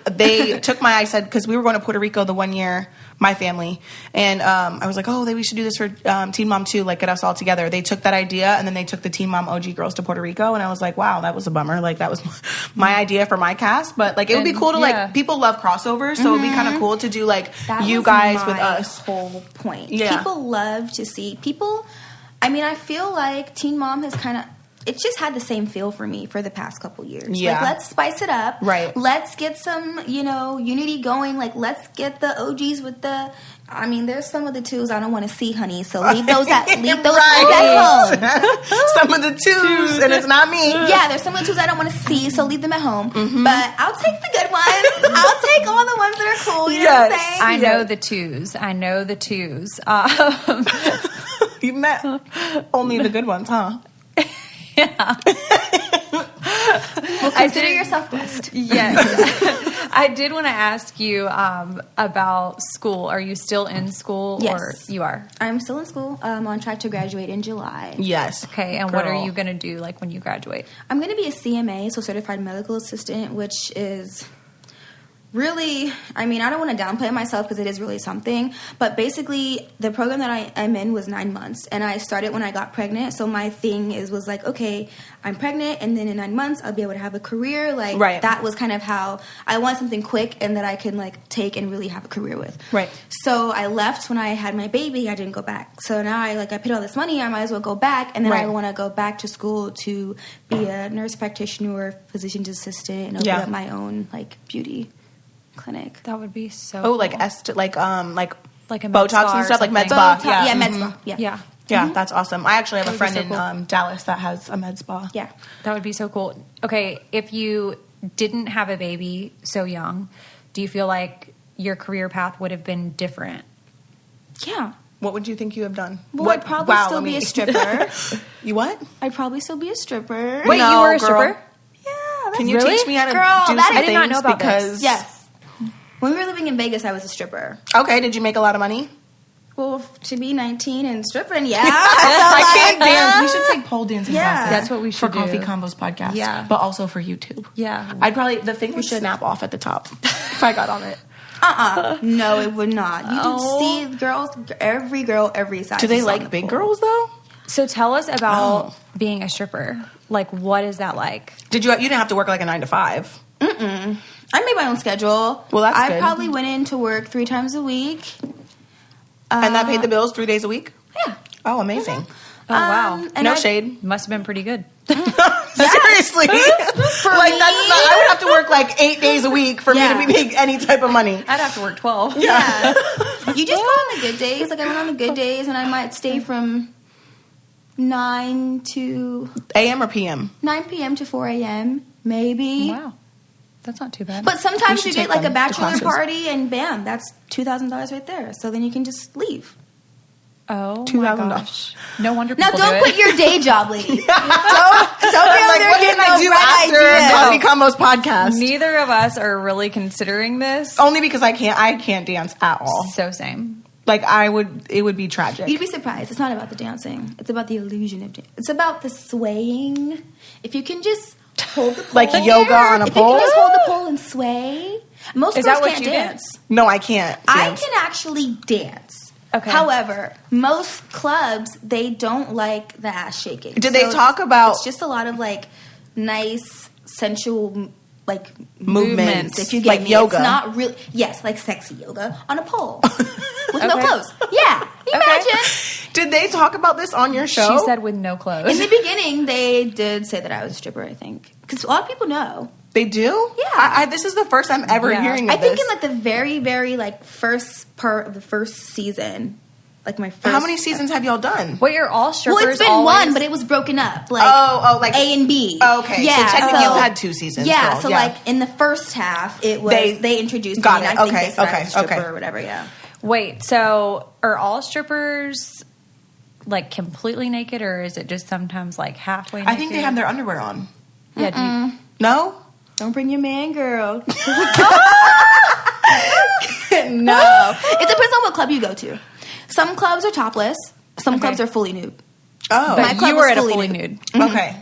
They took I said, because we were going to Puerto Rico the one year, my family, and I was like, oh, we should do this for Teen Mom 2, like get us all together. They took that idea, and then they took the Teen Mom OG girls to Puerto Rico, and I was like, wow, that was a bummer. Like, that was my idea for my cast, but like it would be cool to like, people love crossovers, so it would be kind of cool to do like that you guys with us. Whole point. Yeah. People love to see people. I mean, I feel like Teen Mom has kind of... It's just had the same feel for me for the past couple years. Yeah. Like, let's spice it up. Right. Let's get some, you know, unity going. Like, let's get the OGs with the... I mean, there's some of the twos I don't want to see, honey. So leave those at home. Some of the twos, and it's not me. Yeah, there's some of the twos I don't want to see, so leave them at home. But I'll take the good ones. I'll take all the ones that are cool. You know what I'm saying? I know the twos. You met only the good ones, huh? Yeah. Well, consider yourself blessed. Yes. I did want to ask you about school. Are you still in school? Yes. Or you are? I'm still in school. I'm on track to graduate in July. Yes. Okay, and what are you going to do like when you graduate? I'm going to be a CMA, so Certified Medical Assistant, which is... really, I mean, I don't want to downplay myself because it is really something. But basically, the program that I am in was 9 months. And I started when I got pregnant. So my thing was like, okay, I'm pregnant. And then in 9 months, I'll be able to have a career. Like, that was kind of how I want something quick and that I can, like, take and really have a career with. Right. So I left when I had my baby. I didn't go back. So now I paid all this money. I might as well go back. And then I want to go back to school to be a nurse practitioner or physician's assistant and open up my own, like, beauty clinic. That would be so cool. like like a Botox and stuff, like med spa. spa. Yeah, med spa. Yeah. That's awesome. I actually have a friend in Dallas that has a med spa. Yeah. That would be so cool. Okay, if you didn't have a baby so young, do you feel like your career path would have been different? Yeah. What would you think you have done? Well, I'd probably still be a stripper. You what? I'd probably still be a stripper. Wait, you were a stripper? Yeah. Can you teach me how to do some I did not know about this. Yes. When we were living in Vegas, I was a stripper. Okay, did you make a lot of money? Well, to be 19 and stripping, yeah. I can't dance. We should take pole dancing classes. That's what we should for Coffee Combos podcast. Yeah. But also for YouTube. Yeah. I'd probably, the thing would snap off at the top if I got on it. No, it would not. You can see girls, every size. Do they like big girls though? So tell us about being a stripper. Like, what is that like? You didn't have to work like a 9 to 5? Mm-mm. I made my own schedule. Well, that's good. I probably went in to work 3 times a week. And that paid the bills 3 days a week? Yeah. Oh, amazing. Oh, wow. No shade. Must have been pretty good. Seriously. I would have to work like 8 days a week for me to make any type of money. I'd have to work 12. Yeah. You just go on the good days. Like, I went on the good days, and I might stay from 9 to... AM or PM? 9 p.m. to 4 a.m., maybe. Wow. That's not too bad. But sometimes you get like a bachelor party and bam, that's $2,000 right there. So then you can just leave. Oh, my gosh. No wonder people don't quit your day job, lady. don't be like, what can I do after Coffee Combos podcast? Neither of us are really considering this. Only because I can't dance at all. So same. Like it would be tragic. You'd be surprised. It's not about the dancing. It's about the illusion of dance. It's about the swaying. If you can just hold the pole. Like yoga on a pole? If you can just hold the pole and sway. Most Is girls that what can't you dance. No, I can't. I dance. can actually dance. Okay. However, most clubs, they don't like the ass shaking. Did they talk about... It's just a lot of, like, nice, sensual, like, movements. If you get like me. yoga. It's not really... Yes, like sexy yoga on a pole. With no clothes. Yeah. Imagine. Did they talk about this on your show? She said with no clothes. In the beginning, they did say that I was a stripper, I think. Because a lot of people know. They do? Yeah. This is the first time ever hearing of I think this. in, like, the very, very, like, first part of the first season... Like my first. How many seasons have y'all done? Wait, you're all strippers? Well, it's been one, but it was broken up. Like like A and B. Okay, yeah. So technically, you've had 2 seasons. Yeah. girl. So like in the first half, it was they introduced got me, it. and I think Okay, they said I was a stripper okay. or whatever. Yeah. Wait, so are all strippers like completely naked, or is it just sometimes like halfway naked? I think they have their underwear on. Yeah. Do you, No. Don't bring your man, girl. No. It depends on what club you go to. Some clubs are topless. Some clubs are fully nude. Oh, My club you were was at a fully fully nude. nude. Okay.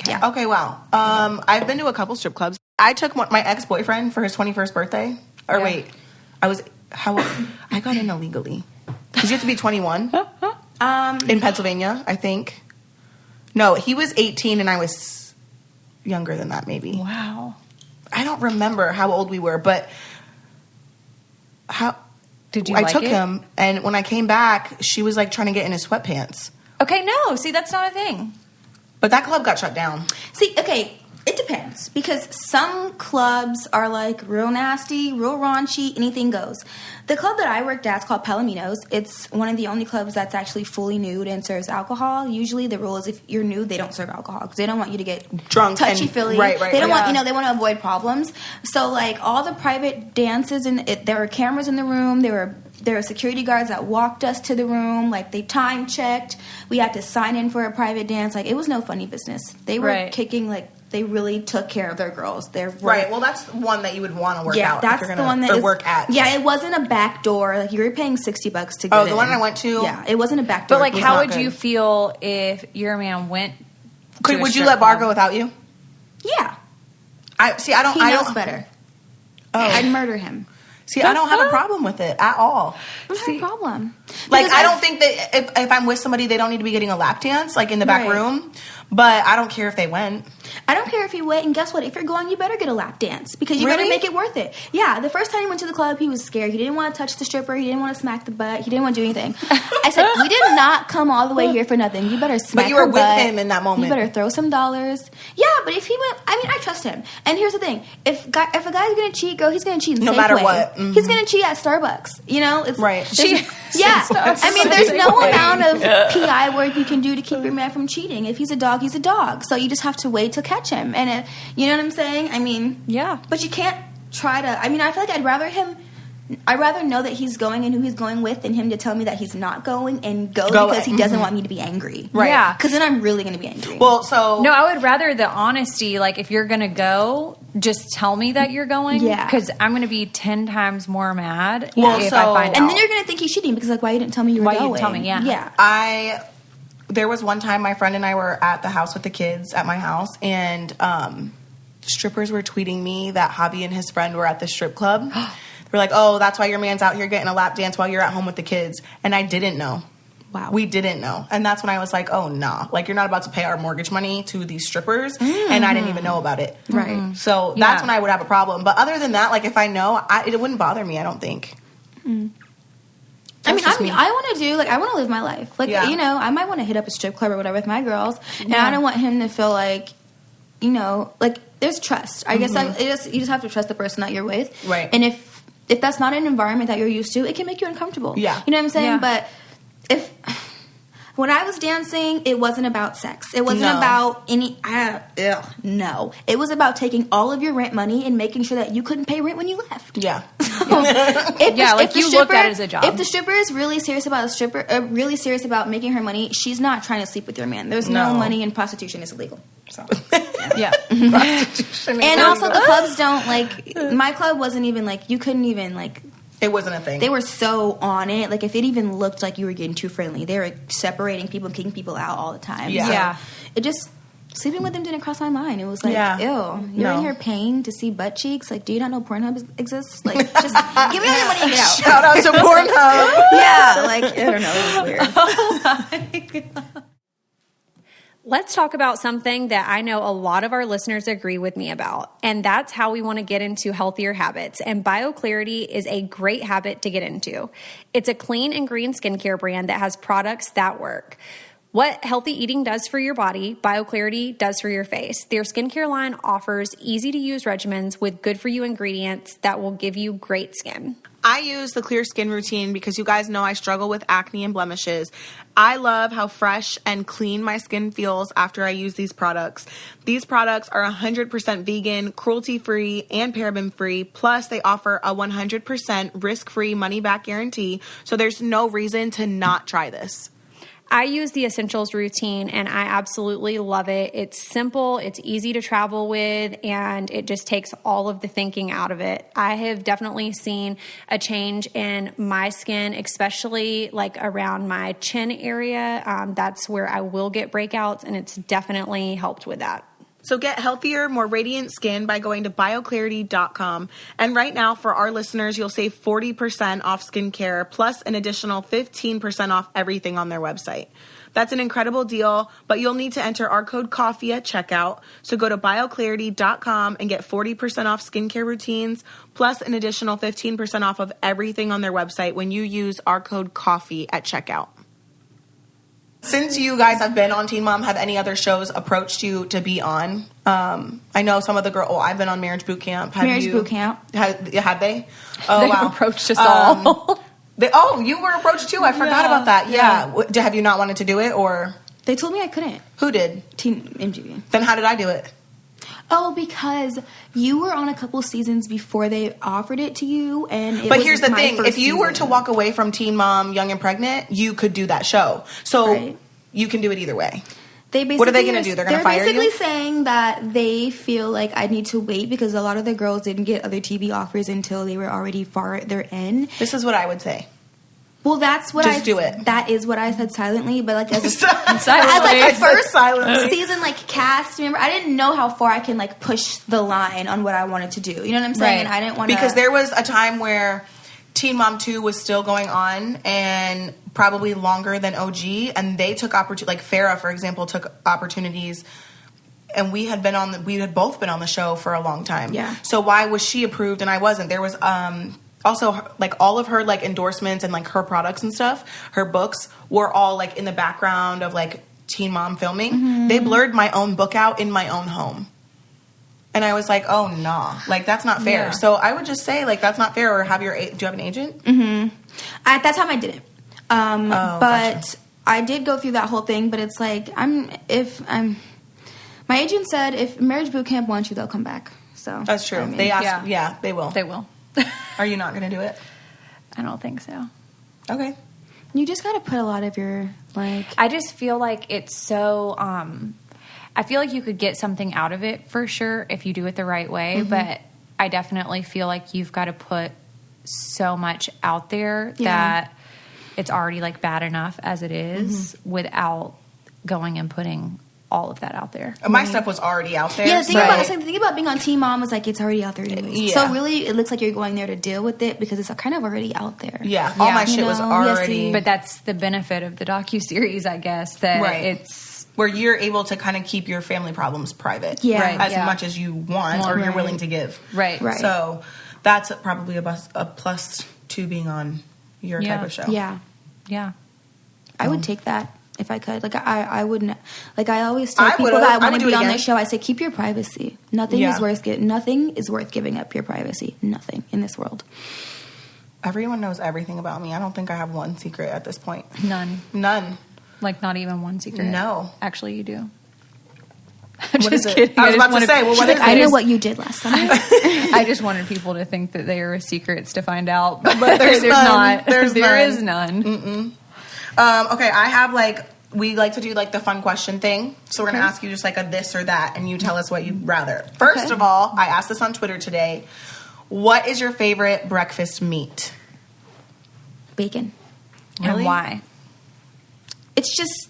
Yeah. Okay. Wow. I've been to a couple strip clubs. I took my ex-boyfriend for his 21st birthday. Or wait, I got in illegally. Because you have to be 21 in Pennsylvania, I think. No, he was 18 and I was younger than that, maybe. Wow. I don't remember how old we were, but how Did you I like took it? him, and when I came back, she was like trying to get in his sweatpants. Okay, no. See, that's not a thing. But that club got shut down. See, okay, it depends because some clubs are like real nasty, real raunchy, anything goes. The club that I worked at is called Palomino's. It's one of the only clubs that's actually fully nude and serves alcohol. Usually the rule is if you're nude, they don't serve alcohol because they don't want you to get Drunk and- touchy-feely. right, They don't right. want, they want to avoid problems. So like all the private dances, there were cameras in the room. There were security guards that walked us to the room. Like, they time checked. We had to sign in for a private dance. Like, it was no funny business. They were kicking, like, they really took care of their girls. Right. Well, that's one that you would want to work out. Yeah, that's if you're the one that work at. Yeah, it wasn't a back door. Like, you were paying $60 to get in. Oh, the one I went to? Yeah, it wasn't a back door. But, like, It was how not would good. you feel if your man went to a Would you strip let Bar club? go without you? Yeah. I don't. He I knows don't, better. Oh. I'd murder him. See, I don't have a problem with it at all. What's the problem? Like, Because I don't think that if I'm with somebody, they don't need to be getting a lap dance, like, in the back Right. room. But I don't care if they went. I don't care if you went, and guess what? If you're going, you better get a lap dance because you better Really? make it worth it. Yeah, the first time he went to the club, he was scared. He didn't want to touch the stripper. He didn't want to smack the butt. He didn't want to do anything. I said, we did not come all the way here for nothing. You better smack But you were her with butt. him in that moment. You better throw some dollars. Yeah, but if he went, I mean, I trust him. And here's the thing: if a guy's gonna cheat, girl, he's gonna cheat in No Safeway. matter what. Mhm. He's gonna cheat at Starbucks. You know, it's Right. Yeah, I mean, there's no Safeway. amount of PI work you can do to keep your man from cheating. If he's a dog, he's a dog. So you just have to wait to catch him. And you know what I'm saying? I mean, Yeah. But you can't try to. I mean, I feel like I'd rather know that he's going and who he's going with than him to tell me that he's not going and go because he doesn't want me to be angry. Right. Yeah. Because then I'm really going to be angry. Well, so No, I would rather the honesty. Like, if you're going to go, just tell me that you're going. Yeah. Because I'm going to be 10 times more mad Well, if so- I find and out. then you're going to think he's cheating because, like, why you didn't tell me you were Why you going? didn't tell me, yeah. Yeah. There was one time my friend and I were at the house with the kids at my house, and strippers were tweeting me that Javi and his friend were at the strip club. They were like, "Oh, that's why your man's out here getting a lap dance while you're at home with the kids." And I didn't know. Wow. We didn't know. And that's when I was like, "Oh, nah. Like, you're not about to pay our mortgage money to these strippers." And I didn't even know about it. Right. So that's when I would have a problem. But other than that, like, if I know, it wouldn't bother me, I don't think. I mean, just me. I want to live my life. Like, Yeah. you know, I might want to hit up a strip club or whatever with my girls. And I don't want him to feel like, you know, like, there's trust. I guess you just have to trust the person that you're with. Right. And if that's not an environment that you're used to, it can make you uncomfortable. Yeah. You know what I'm saying? Yeah. But when I was dancing, it wasn't about sex. It wasn't No. about any. No. It was about taking all of your rent money and making sure that you couldn't pay rent when you left. Yeah. If you looked at it as a job. If the stripper is really serious about making her money, she's not trying to sleep with your man. There's no No. money in prostitution. It's illegal. So. yeah. And also, the clubs don't like. My club wasn't even like you couldn't even like. It wasn't a thing. They were so on it. Like, if it even looked like you were getting too friendly, they were separating people and kicking people out all the time. Yeah. So Yeah. it just. sleeping with him didn't cross my mind. It was like, ew, you're in here paying to see butt cheeks. Like, do you not know Pornhub exists? Like, just give me all your money and get out. Shout out to Pornhub. Yeah, like, I don't know. It was weird. Oh my God. Let's talk about something that I know a lot of our listeners agree with me about, and that's how we want to get into healthier habits. And BioClarity is a great habit to get into. It's a clean and green skincare brand that has products that work. What healthy eating does for your body, BioClarity does for your face. Their skincare line offers easy-to-use regimens with good-for-you ingredients that will give you great skin. I use the Clear Skin Routine because you guys know I struggle with acne and blemishes. I love how fresh and clean my skin feels after I use these products. These products are 100% vegan, cruelty-free, and paraben-free. Plus, they offer a 100% risk-free money-back guarantee, so there's no reason to not try this. I use the Essentials routine and I absolutely love it. It's simple, it's easy to travel with, and it just takes all of the thinking out of it. I have definitely seen a change in my skin, especially like around my chin area. That's where I will get breakouts, and it's definitely helped with that. So get healthier, more radiant skin by going to bioclarity.com. And right now, for our listeners, you'll save 40% off skincare, plus an additional 15% off everything on their website. That's an incredible deal, but you'll need to enter our code COFFEE at checkout. So go to bioclarity.com and get 40% off skincare routines, plus an additional 15% off of everything on their website when you use our code COFFEE at checkout. Since you guys have been on Teen Mom, have any other shows approached you to be on? I know some of the girls. Oh, I've been on Marriage Bootcamp. Bootcamp. Had they? Oh, they wow. approached us all. You were approached too. I forgot about that. Yeah. Have you not wanted to do it, or? They told me I couldn't. Who did? Teen MTV. Then how did I do it? Oh, because you were on a couple seasons before they offered it to you, and but here's the thing: if you were to walk away from Teen Mom, Young and Pregnant, you could do that show. So you can do it either way. What are they going to do? They're going to fire you? They're basically saying that they feel like I need to wait because a lot of the girls didn't get other TV offers until they were already farther in. This is what I would say. Well, that's what Just do it. That is what I said silently, but like as a first season like cast member, I didn't know how far I can like push the line on what I wanted to do. You know what I'm saying? Right. And I didn't want to, because there was a time where Teen Mom 2 was still going on and probably longer than OG, and they took opportunity. Like Farrah, for example, took opportunities. And we had both been on the show for a long time. Yeah. So why was she approved and I wasn't? There was also like all of her like endorsements and like her products and stuff, her books were all like in the background of like Teen Mom filming. Mm-hmm. They blurred my own book out in my own home. And I was like, oh, nah. Like, that's not fair. Yeah. So I would just say, like, that's not fair. Or do you have an agent? Mm-hmm. At that time, I didn't. But gotcha. I did go through that whole thing. But it's like, my agent said if Marriage Bootcamp wants you, they'll come back. So that's true. I mean, they asked. Yeah, they will. They will. Are you not going to do it? I don't think so. Okay. You just got to put a lot of your, like... I just feel like it's so... I feel like you could get something out of it for sure if you do it the right way, mm-hmm. but I definitely feel like you've got to put so much out there that it's already like bad enough as it is mm-hmm. without going and putting all of that out there. My stuff was already out there. Yeah, the thing about being on Teen Mom is like it's already out there anyways. Yeah. So really, it looks like you're going there to deal with it because it's kind of already out there. Yeah, all my shit was already... But that's the benefit of the docuseries, I guess, that it's... Where you're able to kind of keep your family problems private as much as you want or you're willing to give. Right. So that's probably a plus to being on your type of show. Yeah. I would take that if I could. Like, I wouldn't. Like, I always tell people that I want to be on this show, I say, keep your privacy. Nothing is worth giving up your privacy. Nothing in this world. Everyone knows everything about me. I don't think I have one secret at this point. None. Like, not even one secret? No. Actually, you do. What is it? Kidding. I was about to say, well, what is it? I know what you did last summer. I just wanted people to think that they were secrets to find out. But there's not. There is none. Mm-mm. Okay, I have, we like to do, the fun question thing. So we're going to ask you just, a this or that, and you tell us what you'd rather. First of all, I asked this on Twitter today. What is your favorite breakfast meat? Bacon. Really? And why? It's just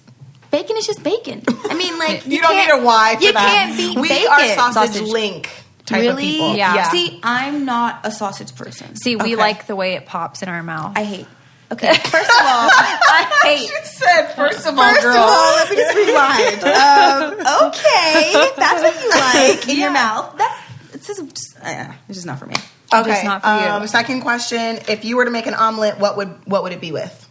bacon is just bacon. I mean, like you don't need a Y for you that. Can't beat we bacon. are sausage link type of people. Yeah. See, I'm not a sausage person. See, we like the way it pops in our mouth. I hate. Okay, first of all, I hate. She said, first of all, First girl. of all, let me just rewind. Okay, that's what you like in your mouth. It's just not for me. Okay, Just not for you. Second question: if you were to make an omelet, what would it be with?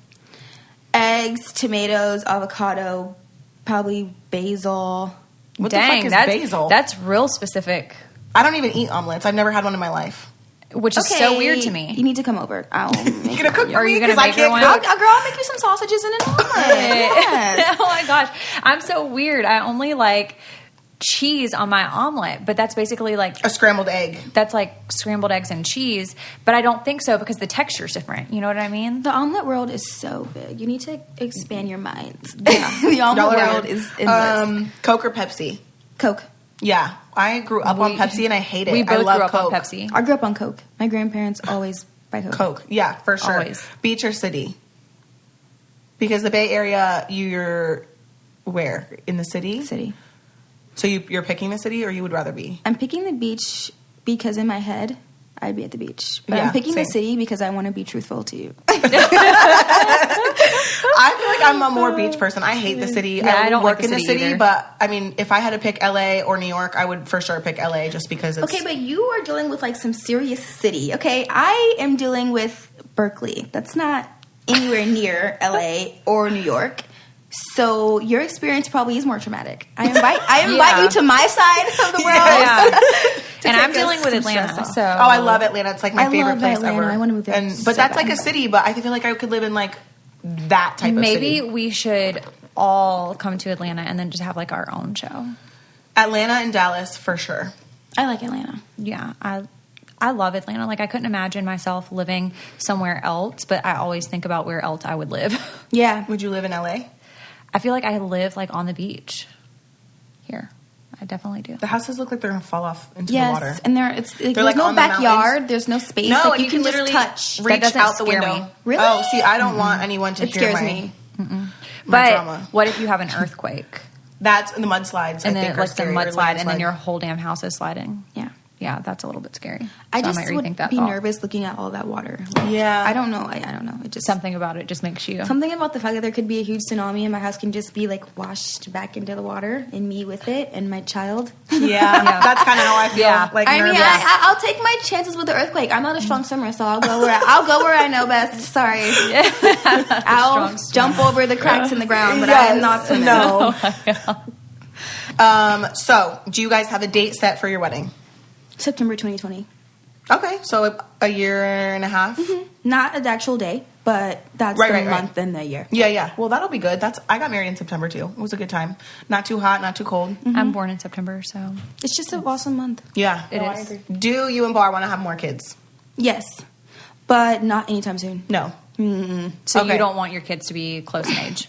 Eggs, tomatoes, avocado, probably basil. What the fuck is basil? That's real specific, I don't even eat omelets. I've never had one in my life. which is so weird to me. You need to come over. I'll make You gonna cook for Are me? you gonna 'Cause I make her can't one? cook. Girl, I'll make you some sausages and an omelet. Yes. Oh my gosh, I'm so weird. I only like cheese on my omelet, but that's basically like A scrambled egg. that's like scrambled eggs and cheese. But I don't think so because the texture's different. You know what I mean? The omelet world is so big. You need to expand your minds. The omelet world is endless. Coke or Pepsi? Coke. Yeah, I grew up on Pepsi and I hate it. We I both love grew up Coke. on Pepsi. I grew up on Coke. My grandparents always buy Coke. Coke, yeah, for sure. Always. Beach or city? Because the Bay Area, you're where? In the city? City. So you're picking the city, or you would rather be? I'm picking the beach because in my head, I'd be at the beach. But Yeah, I'm picking same. the city because I want to be truthful to you. I feel like I'm a more beach person. I hate the city. Yeah, I I don't work like in the the city city, either. but I mean, if I had to pick LA or New York, I would for sure pick LA just because it's Okay, but you are dealing with like some serious city. Okay, I am dealing with Berkeley. That's not anywhere near LA or New York. So your experience probably is more traumatic. I invite you to my side of the world. Yeah. And I'm take dealing us with some Atlanta. stress off. So Oh, I love Atlanta. It's like my I favorite love place Atlanta. ever. I wanna move there so But that's bad. like a city. But I feel like I could live in like that type of Maybe city. we should all come to Atlanta and then just have like our own show. Atlanta and Dallas for sure. I like Atlanta. Yeah, I love Atlanta. Like I couldn't imagine myself living somewhere else, but I always think about where else I would live. Yeah. Would you live in LA? I feel like I live like on the beach here. I definitely do. The houses look like they're gonna fall off into the water. Yes, and there's like no on the backyard. mountains. There's no space. No, like and you can literally just touch. reach doesn't out the scare window. me. Really? Oh, see, I don't want anyone to It hear scares my me. my But drama. what if you have an earthquake That's in the mudslides. and I then think like are the scary, or mudslide and then landslide. your whole damn house is sliding? Yeah. Yeah, that's a little bit scary. I So just might would rethink that be thought. nervous looking at all that water. Like, Yeah. I don't know. I don't know. It just Something about it just makes you. something about the fact that there could be a huge tsunami and my house can just be like washed back into the water and me with it and my child. Yeah, that's kind of how I feel. Yeah. Like I mean, nervous. I'll take my chances with the earthquake. I'm not a strong swimmer, so I'll go where I know best. Sorry, I'll jump over the cracks in the ground, but I am not swimming. No. So, do you guys have a date set for your wedding? September 2020. Okay, so a year and a half. Not an actual day, but that's Right. the month and the year. Yeah. Well, that'll be good. I got married in September too. It was a good time. Not too hot, not too cold. I'm born in September, so It's just an awesome month. Yeah, It No, is. I agree. Do you and Bar want to have more kids? Yes, but not anytime soon. No. so Okay. you don't want your kids to be close in age.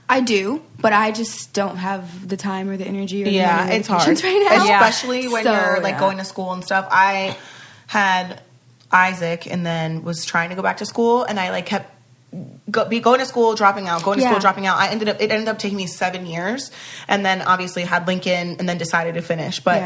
I do, but I just don't have the time or the energy or the Yeah, money or it's the hard, patience right now. especially when So, you're like yeah. going to school and stuff. I had Isaac and then was trying to go back to school, and I like kept going to school, dropping out, going to school, Yeah. dropping out. It ended up taking me 7 years, and then obviously had Lincoln, and then decided to finish. But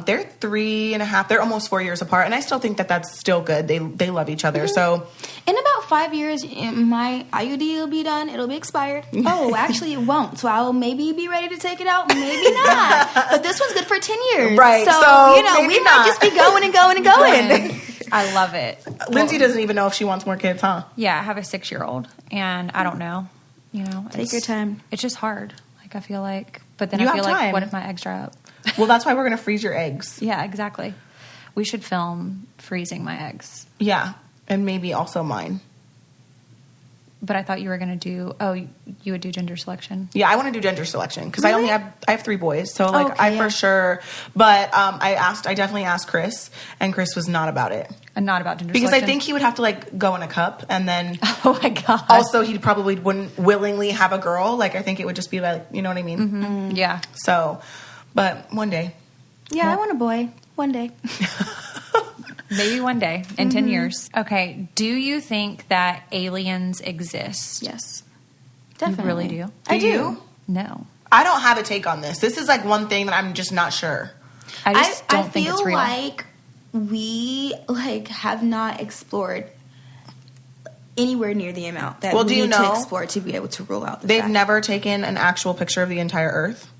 they're 3.5. They're almost 4 years apart, and I still think that that's still good. They love each other. So In about 5 years, my IUD will be done. It'll be expired. Oh, actually, it won't. So I'll maybe be ready to take it out. Maybe not. But this one's good for 10 years. Right. So, So we maybe might not. just be going and going and going. I love it. Lindsay doesn't even know if she wants more kids, huh? Yeah, I have a 6-year-old, and I don't know. You know, Take your time. It's just hard. Like I feel like, but then You I feel have like, time. what if my eggs dry up? Well, that's why we're gonna freeze your eggs. Yeah, exactly. We should film freezing my eggs. Yeah, and maybe also mine. But I thought you were going to do. Oh, you would do gender selection. Yeah, I want to do gender selection because I have 3 boys, so like Okay, for sure. But I definitely asked Chris, and Chris was not about it And not about gender because selection. I think he would have to like go in a cup, and then Oh my god. also he probably wouldn't willingly have a girl. Like I think it would just be like, you know what I mean? Yeah. So, but one day, Yeah, I want a boy. One day. Maybe one day in 10 years. Okay. Do you think that aliens exist? Yes. Definitely. You really do? I do. You? No. I don't have a take on this. This is like one thing that I'm just not sure. I just don't think it's real. I feel like we have not explored anywhere near the amount that we need to explore to be able to rule out the they've fact. never taken an actual picture of the entire Earth?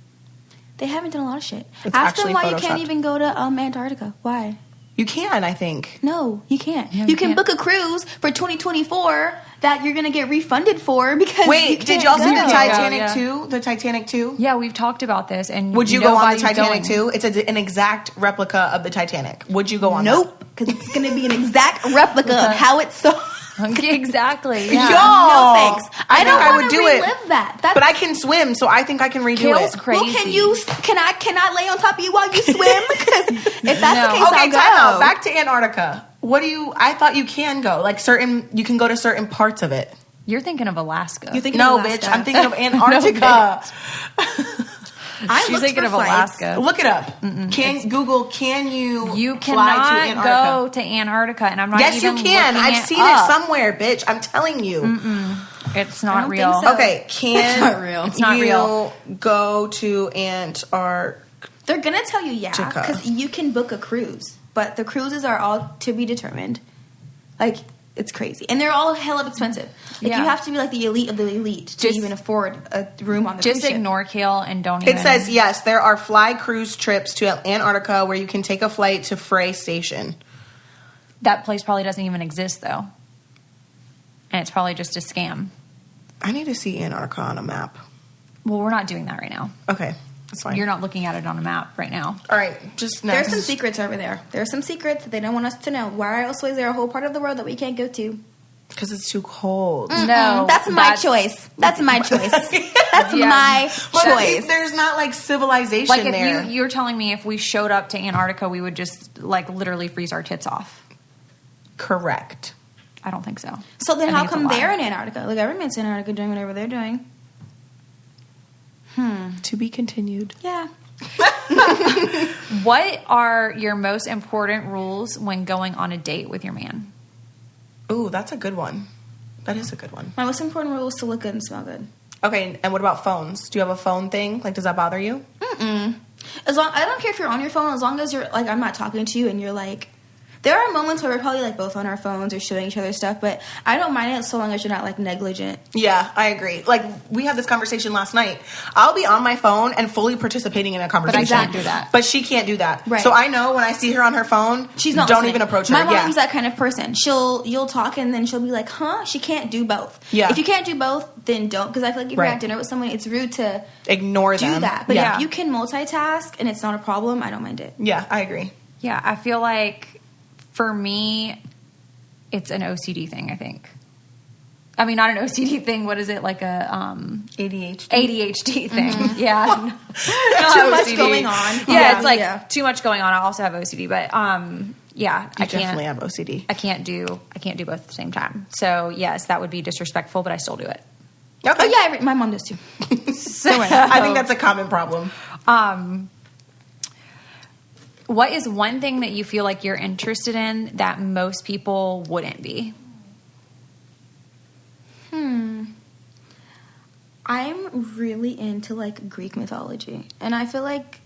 They haven't done a lot of shit. It's Ask them why actually you can't photoshopped. even go to Antarctica. Why? You can, I think. No, you can't. No, you can can't. book a cruise for 2024 that you're going to get refunded for because Wait, did y'all see the go. Titanic Yeah. 2? The Titanic 2? Yeah, we've talked about this. And Would you go on the nobody's Titanic going. 2? It's an exact replica of the Titanic. Would you go on Nope, because it's going to be an exact replica of how it's so. Exactly. that? Yeah. Y'all! No thanks. I don't I want would to do relive it. that. But I can swim, so I think I can redo Kail's it. crazy. Well, can I lay on top of you while you swim? Because if that's the case, Okay, I'll go. time out. Back to Antarctica. I thought you can go. You can go to certain parts of it. You're thinking of Alaska. You're thinking No, of bitch. Alaska. I'm thinking of Antarctica. I She's looked thinking for of flights. Alaska. Look it up. Can you You fly to cannot Antarctica? go to Antarctica, and I'm not Yes, even you can. looking I've seen up. it somewhere, bitch. I'm telling you. It's I not don't real. think so. Okay, It's not real. It's not you real. go to Antarctica? They're gonna tell you because you can book a cruise, but the cruises are all to be determined. It's crazy, and they're all hell of expensive. Yeah. You have to be the elite of the elite to Just- even afford a room on the Just cruise ship. ignore Kail and don't It even. says, yes, there are fly cruise trips to Antarctica where you can take a flight to Frey Station. That place probably doesn't even exist, though. And it's probably just a scam. I need to see Antarctica on a map. Well, we're not doing that right now. Okay, that's fine. You're not looking at it on a map right now. All right, just There's next. some secrets over there. There's some secrets that they don't want us to know. Why else is there a whole part of the world that we can't go to? Because it's too cold. No, That's my choice. That's my choice. That's Yeah. my But choice. there's not civilization Like if there. you're telling me if we showed up to Antarctica, we would just literally freeze our tits off. Correct. I don't think so. So then I how think it's a come lie. they're in Antarctica? Everyone's in Antarctica doing whatever they're doing. To be continued. Yeah. What are your most important rules when going on a date with your man? Ooh, that's a good one. That is a good one. My most important rule is to look good and smell good. Okay, and what about phones? Do you have a phone thing? Does that bother you? I don't care if you're on your phone, as long as you're I'm not talking to you and you're there are moments where we're probably both on our phones or showing each other stuff, but I don't mind it so long as you're not negligent. Yeah, I agree. We had this conversation last night. I'll be on my phone and fully participating in a conversation. But I can't do that. But she can't do that. Right. So I know when I see her on her phone, She's not don't listening. even approach her. My yeah. mom's that kind of person. You'll talk and then she'll be like, huh? She can't do both. Yeah. If you can't do both, then don't. Because I feel like if you're Right. at dinner with someone, it's rude to Ignore do them. that. But yeah. if you can multitask and it's not a problem, I don't mind it. Yeah, I agree. Yeah, I feel like for me, it's an OCD thing, I think. I mean, not an OCD thing. What is it? ADHD thing. Yeah. Too much going on. Yeah, it's Yeah. too much going on. I also have OCD, but yeah, I definitely have OCD. I can't do both at the same time. So yes, that would be disrespectful, but I still do it. Okay. Oh, yeah, my mom does too. I think that's a common problem. What is one thing that you feel like you're interested in that most people wouldn't be? I'm really into Greek mythology, and I feel like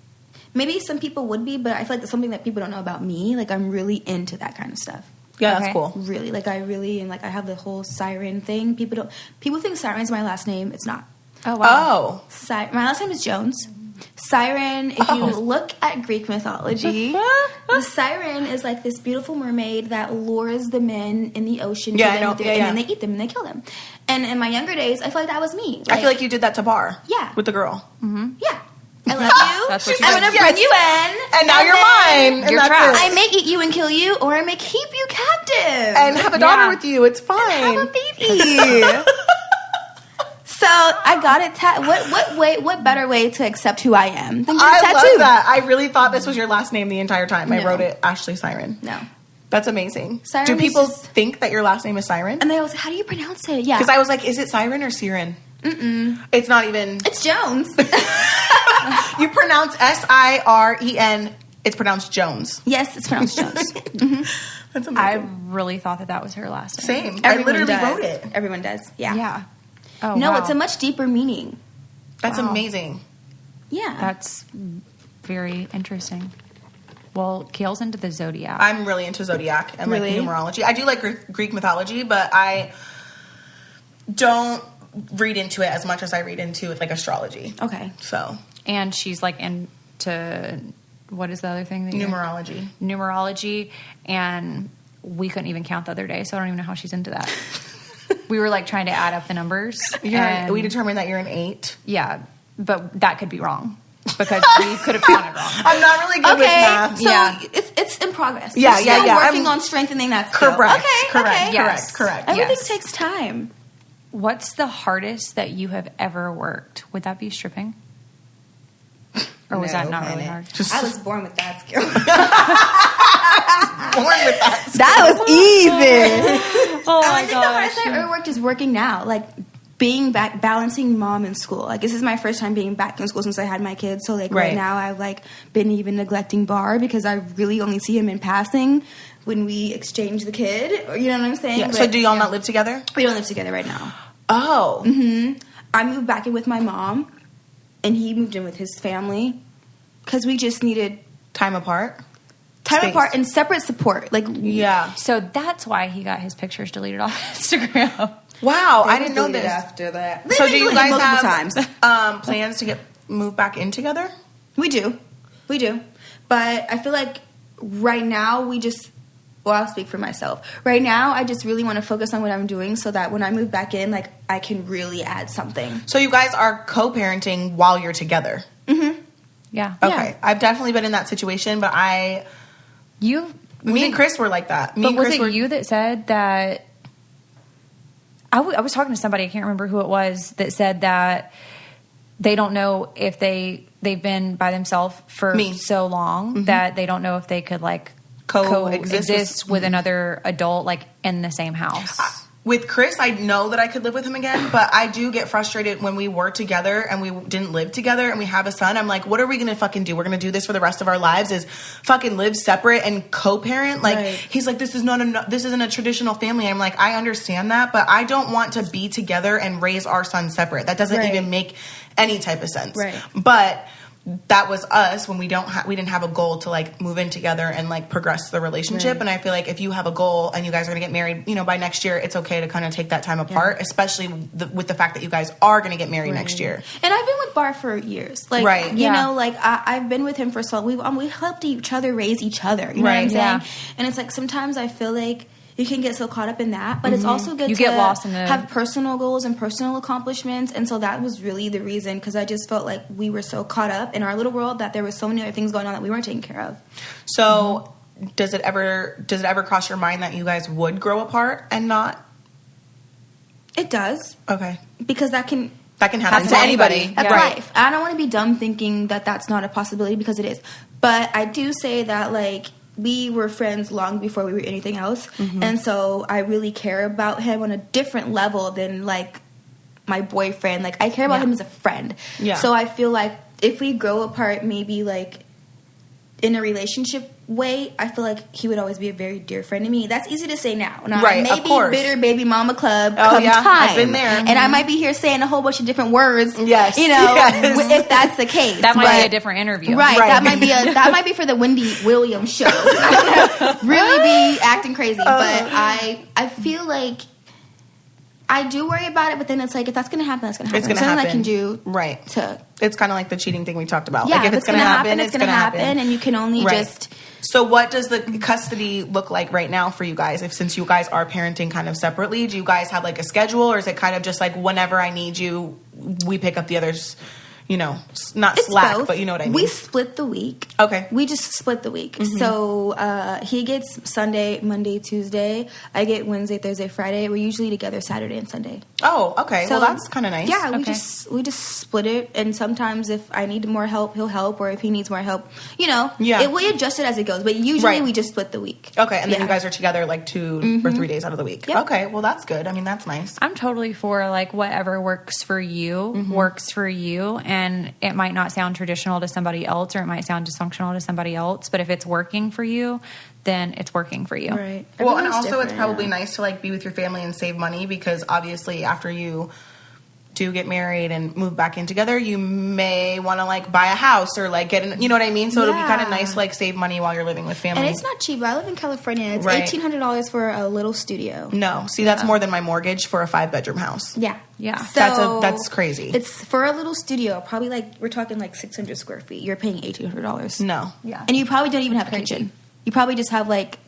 maybe some people would be, but I feel like it's something that people don't know about me. I'm really into that kind of stuff. Yeah, Okay. that's cool. Really, I really and I have the whole Siren thing. People think Siren's my last name. It's not. Oh wow. Oh. My last name is Jones. Siren, if you look at Greek mythology, the Siren is this beautiful mermaid that lures the men in the ocean Yeah, to I know. and Yeah, then they eat them and they kill them. And in my younger days, I feel like that was me. I feel like you did that to Bar. Yeah. With the girl. Yeah. I love you. That's what she I'm said. going to bring you in. And now you're then mine. And you're that's trapped. I it. may eat you and kill you, or I may keep you captive. And have a daughter Yeah. with you. It's fine. have a baby. So I got it. What better way to accept who I am than get a I tattoo? love that. I really thought this was your last name the entire time. I No. wrote it Ashley Siren. No. That's amazing. Siren Do is people just- think that your last name is Siren? And they always, how do you pronounce it? Yeah. Because I was like, is it Siren or Siren? It's not even. It's Jones. You pronounce Siren. It's pronounced Jones. Yes, it's pronounced Jones. That's I amazing. really thought that was her last name. Same. I Everyone literally does. wrote it. Everyone does. Yeah. Yeah. Oh, no, wow. It's a much deeper meaning. That's amazing. Yeah. That's very interesting. Well, Kail's into the zodiac. I'm really into zodiac and like numerology. I do like Greek mythology, but I don't read into it as much as I read into like astrology. Okay. So. And she's like into, what is the other thing? Numerology. Numerology. And we couldn't even count the other day, so I don't even know how she's into that. We were like trying to add up the numbers. And we determined that you're an 8. Yeah, but that could be wrong because we could have counted wrong. I'm not really good with math. So it's in progress. Yeah, You're still working on strengthening that skill. Correct. Okay. Correct. Everything takes time. What's the hardest that you have ever worked? Would that be stripping? Or was that not really hard? I was born with that skill. That was easy. Oh my I think the hardest I've ever worked is working now. Like being back, balancing mom and school. Like this is my first time being back in school since I had my kids. So like right now I've like been even neglecting Bar because I really only see him in passing when we exchange the kid. Or, you know what I'm saying? Yeah. So do y'all not live together? We don't live together right now. Oh. Mm-hmm. I moved back in with my mom, and he moved in with his family because we just needed time apart. Time apart and separate support. Like So that's why he got his pictures deleted off Instagram. Wow, I didn't know this. After that, so do you guys have plans to move back in together? We do, but I feel like right now we just. Well, I'll speak for myself. Right now, I just really want to focus on what I'm doing so that when I move back in, like, I can really add something. So you guys are co-parenting while you're together? Mm-hmm. Yeah. Okay. Yeah. I've definitely been in that situation, but me and Chris were like that. Was it you that said that... I was talking to somebody, I can't remember who it was, that said that they don't know if they've been by themselves for so long that they don't know if they could, like... coexist with another adult like in the same house. With Chris, I know that I could live with him again, but I do get frustrated when we were together and we didn't live together and we have a son. I'm like, what are we going to fucking do? We're going to do this for the rest of our lives is fucking live separate and co-parent. Like, he's like, this isn't a traditional family. I'm like, I understand that, but I don't want to be together and raise our son separate. That doesn't even make any type of sense. Right. But that was us when we didn't have a goal to like move in together and like progress the relationship. Right. And I feel like if you have a goal and you guys are going to get married, by next year, it's okay to kind of take that time apart, especially with the fact that you guys are going to get married next year. And I've been with Bar for years. Like, you know, like I've been with him for so long. We helped each other raise each other. You know what I'm saying? And it's like sometimes I feel like you can get so caught up in that, but it's also good to get lost in have personal goals and personal accomplishments. And so that was really the reason, because I just felt like we were so caught up in our little world that there was so many other things going on that we weren't taking care of. So does it ever cross your mind that you guys would grow apart and not? It does. Okay. Because that can happen to anybody. That's life. I don't want to be dumb thinking that that's not a possibility, because it is. But I do say that, like, we were friends long before we were anything else. Mm-hmm. And so I really care about him on a different level than, like, my boyfriend. Like, I care about him as a friend. Yeah. So I feel like if we grow apart, maybe, like, in a relationship way, I feel like he would always be a very dear friend to me. That's easy to say now. Maybe bitter baby mama club come time. I've been there. And I might be here saying a whole bunch of different words. Yes. If that's the case. That might be a different interview. Right. That might be for the Wendy Williams show. Really be acting crazy. But I feel like I do worry about it, but then it's like, if that's going to happen, that's going to happen. It's going to happen. I can do It's kind of like the cheating thing we talked about. Yeah, like, if it's going to happen, it's going to happen. And you can only just... So what does the custody look like right now for you guys? Since you guys are parenting kind of separately, do you guys have like a schedule, or is it kind of just like whenever I need you, we pick up the others? Not it's slack, both. But you know what I mean. We split the week. Okay. We just split the week. Mm-hmm. So he gets Sunday, Monday, Tuesday. I get Wednesday, Thursday, Friday. We're usually together Saturday and Sunday. Oh, okay. So, well, that's kind of nice. Yeah, we just split it. And sometimes if I need more help, he'll help. Or if he needs more help, we adjust it as it goes. But usually we just split the week. Okay, and then you guys are together like 2 or 3 days out of the week. Yep. Okay, well, that's good. I mean, that's nice. I'm totally for like whatever works for you, works for you. And it might not sound traditional to somebody else, or it might sound dysfunctional to somebody else. But if it's working for you, then it's working for you. Right. Well, and also it's probably nice to like be with your family and save money, because obviously after you do get married and move back in together, you may want to like buy a house or like get in, you know what I mean? So it'll be kind of nice to like save money while you're living with family. And it's not cheap. I live in California. It's $1,800 for a little studio. No, see, that's more than my mortgage for a 5-bedroom house. Yeah. So that's crazy. It's for a little studio, probably like we're talking like 600 square feet. You're paying $1,800. No. Yeah. And you probably don't even have a kitchen. You probably just have like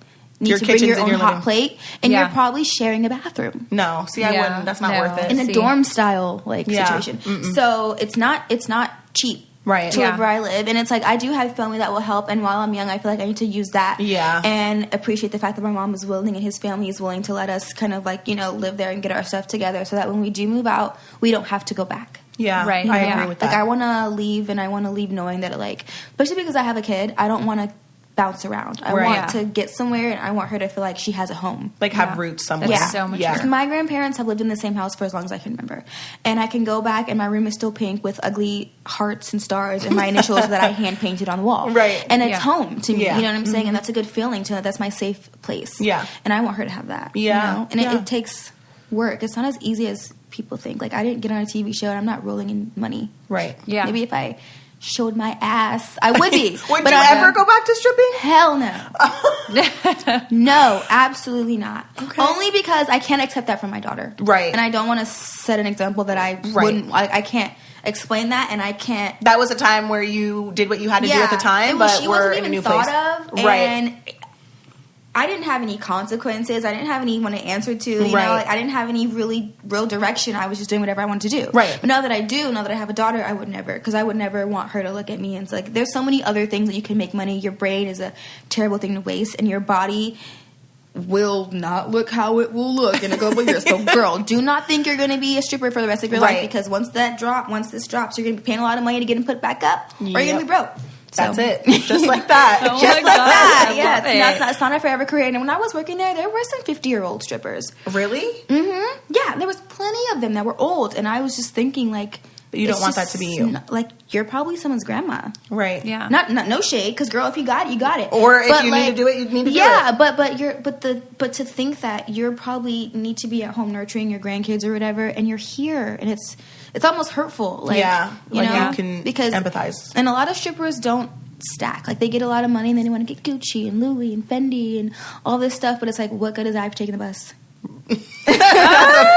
need to bring your own hot plate, and you're probably sharing a bathroom. No, see, I wouldn't. That's not worth it. In a dorm style like situation. So it's not cheap. Right. To live where I live. And it's like, I do have family that will help. And while I'm young, I feel like I need to use that. Yeah. And appreciate the fact that my mom is willing and his family is willing to let us kind of like, you know, live there and get our stuff together so that when we do move out, we don't have to go back. Yeah. Right. I agree with that. Like, I want to leave, and I want to leave knowing that, like, especially because I have a kid, I don't want to bounce around. I want to get somewhere, and I want her to feel like she has a home. Like have roots somewhere. That's so much better. My grandparents have lived in the same house for as long as I can remember. And I can go back, and my room is still pink with ugly hearts and stars and my initials that I hand painted on the wall. Right. And it's home to me. Yeah. You know what I'm saying? And that's a good feeling to know that's my safe place. Yeah. And I want her to have that. Yeah. You know? And it takes work. It's not as easy as people think. Like, I didn't get on a TV show, and I'm not rolling in money. Right. Yeah. Maybe if I showed my ass, I would be. Would you ever go back to stripping? Hell no. No, absolutely not. Okay. Only because I can't accept that from my daughter. Right. And I don't want to set an example that I wouldn't. I can't explain that, and I can't. That was a time where you did what you had to do at the time, but we're in a new place. Of, and I didn't have any consequences. I didn't have anyone to answer to. You know, like, I didn't have any real direction. I was just doing whatever I wanted to do. Right. But now that I have a daughter, I would never, because I would never want her to look at me and it's like, there's so many other things that you can make money. Your brain is a terrible thing to waste, and your body will not look how it will look in a couple years. So, girl, do not think you're going to be a stripper for the rest of your life, because once this drops, you're going to be paying a lot of money to get them put back up, or you're going to be broke. That's it. Just like that. Just like that. Yeah, it's not a forever career. And when I was working there were some 50-year-old strippers. Really? Mm-hmm. Yeah, there was plenty of them that were old. And I was just thinking, like... But you don't want that to be you. Like, you're probably someone's grandma. Right. Yeah. Not no shade, because, girl, if you got it, you got it. Or if you need to do it, you need to do it. Yeah, but to think that you're probably need to be at home nurturing your grandkids or whatever, and you're here, and it's almost hurtful. Like, you know, you can because empathize. And a lot of strippers don't stack. Like, they get a lot of money, and then they want to get Gucci and Louis and Fendi and all this stuff, but it's like, what good is I for taking the bus? That's a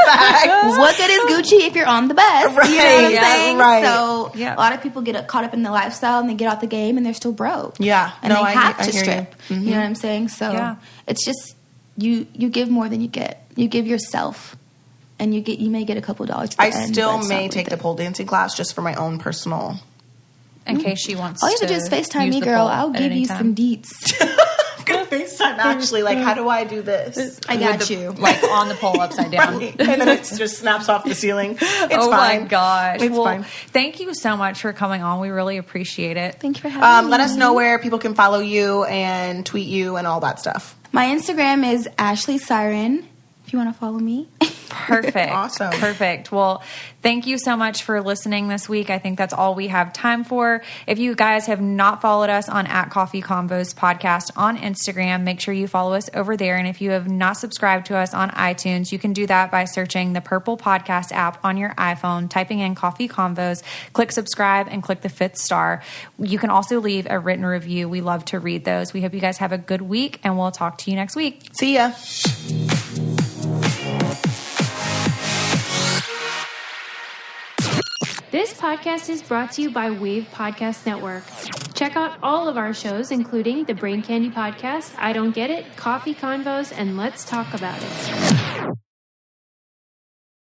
fact. What good is Gucci if you're on the bus? Right. You know what I'm saying? Right. So a lot of people get caught up in the lifestyle, and they get out the game, and they're still broke. Yeah. And they have to strip. You. Mm-hmm. You know what I'm saying? So it's just you give more than you get. You give yourself, and you may get a couple dollars. I still may take the pole dancing class just for my own personal. In case she wants. All you have to do is FaceTime me, girl. I'll give you some deets. Good FaceTime, actually. Like, how do I do this? I got you. Like, on the pole upside down. Right. And then it just snaps off the ceiling. It's fine. My gosh. It's fine. Thank you so much for coming on. We really appreciate it. Thank you for having me. Let us know where people can follow you and tweet you and all that stuff. My Instagram is Ashley Siren, if you want to follow me. Perfect. Awesome. Perfect. Well, thank you so much for listening this week. I think that's all we have time for. If you guys have not followed us on @CoffeeConvos Podcast on Instagram, make sure you follow us over there. And if you have not subscribed to us on iTunes, you can do that by searching the Purple Podcast app on your iPhone, typing in Coffee Convos, click subscribe, and click the 5th star. You can also leave a written review. We love to read those. We hope you guys have a good week, and we'll talk to you next week. See ya. This podcast is brought to you by Wave Podcast Network. Check out all of our shows, including the Brain Candy Podcast, I Don't Get It, Coffee Convos, and Let's Talk About It.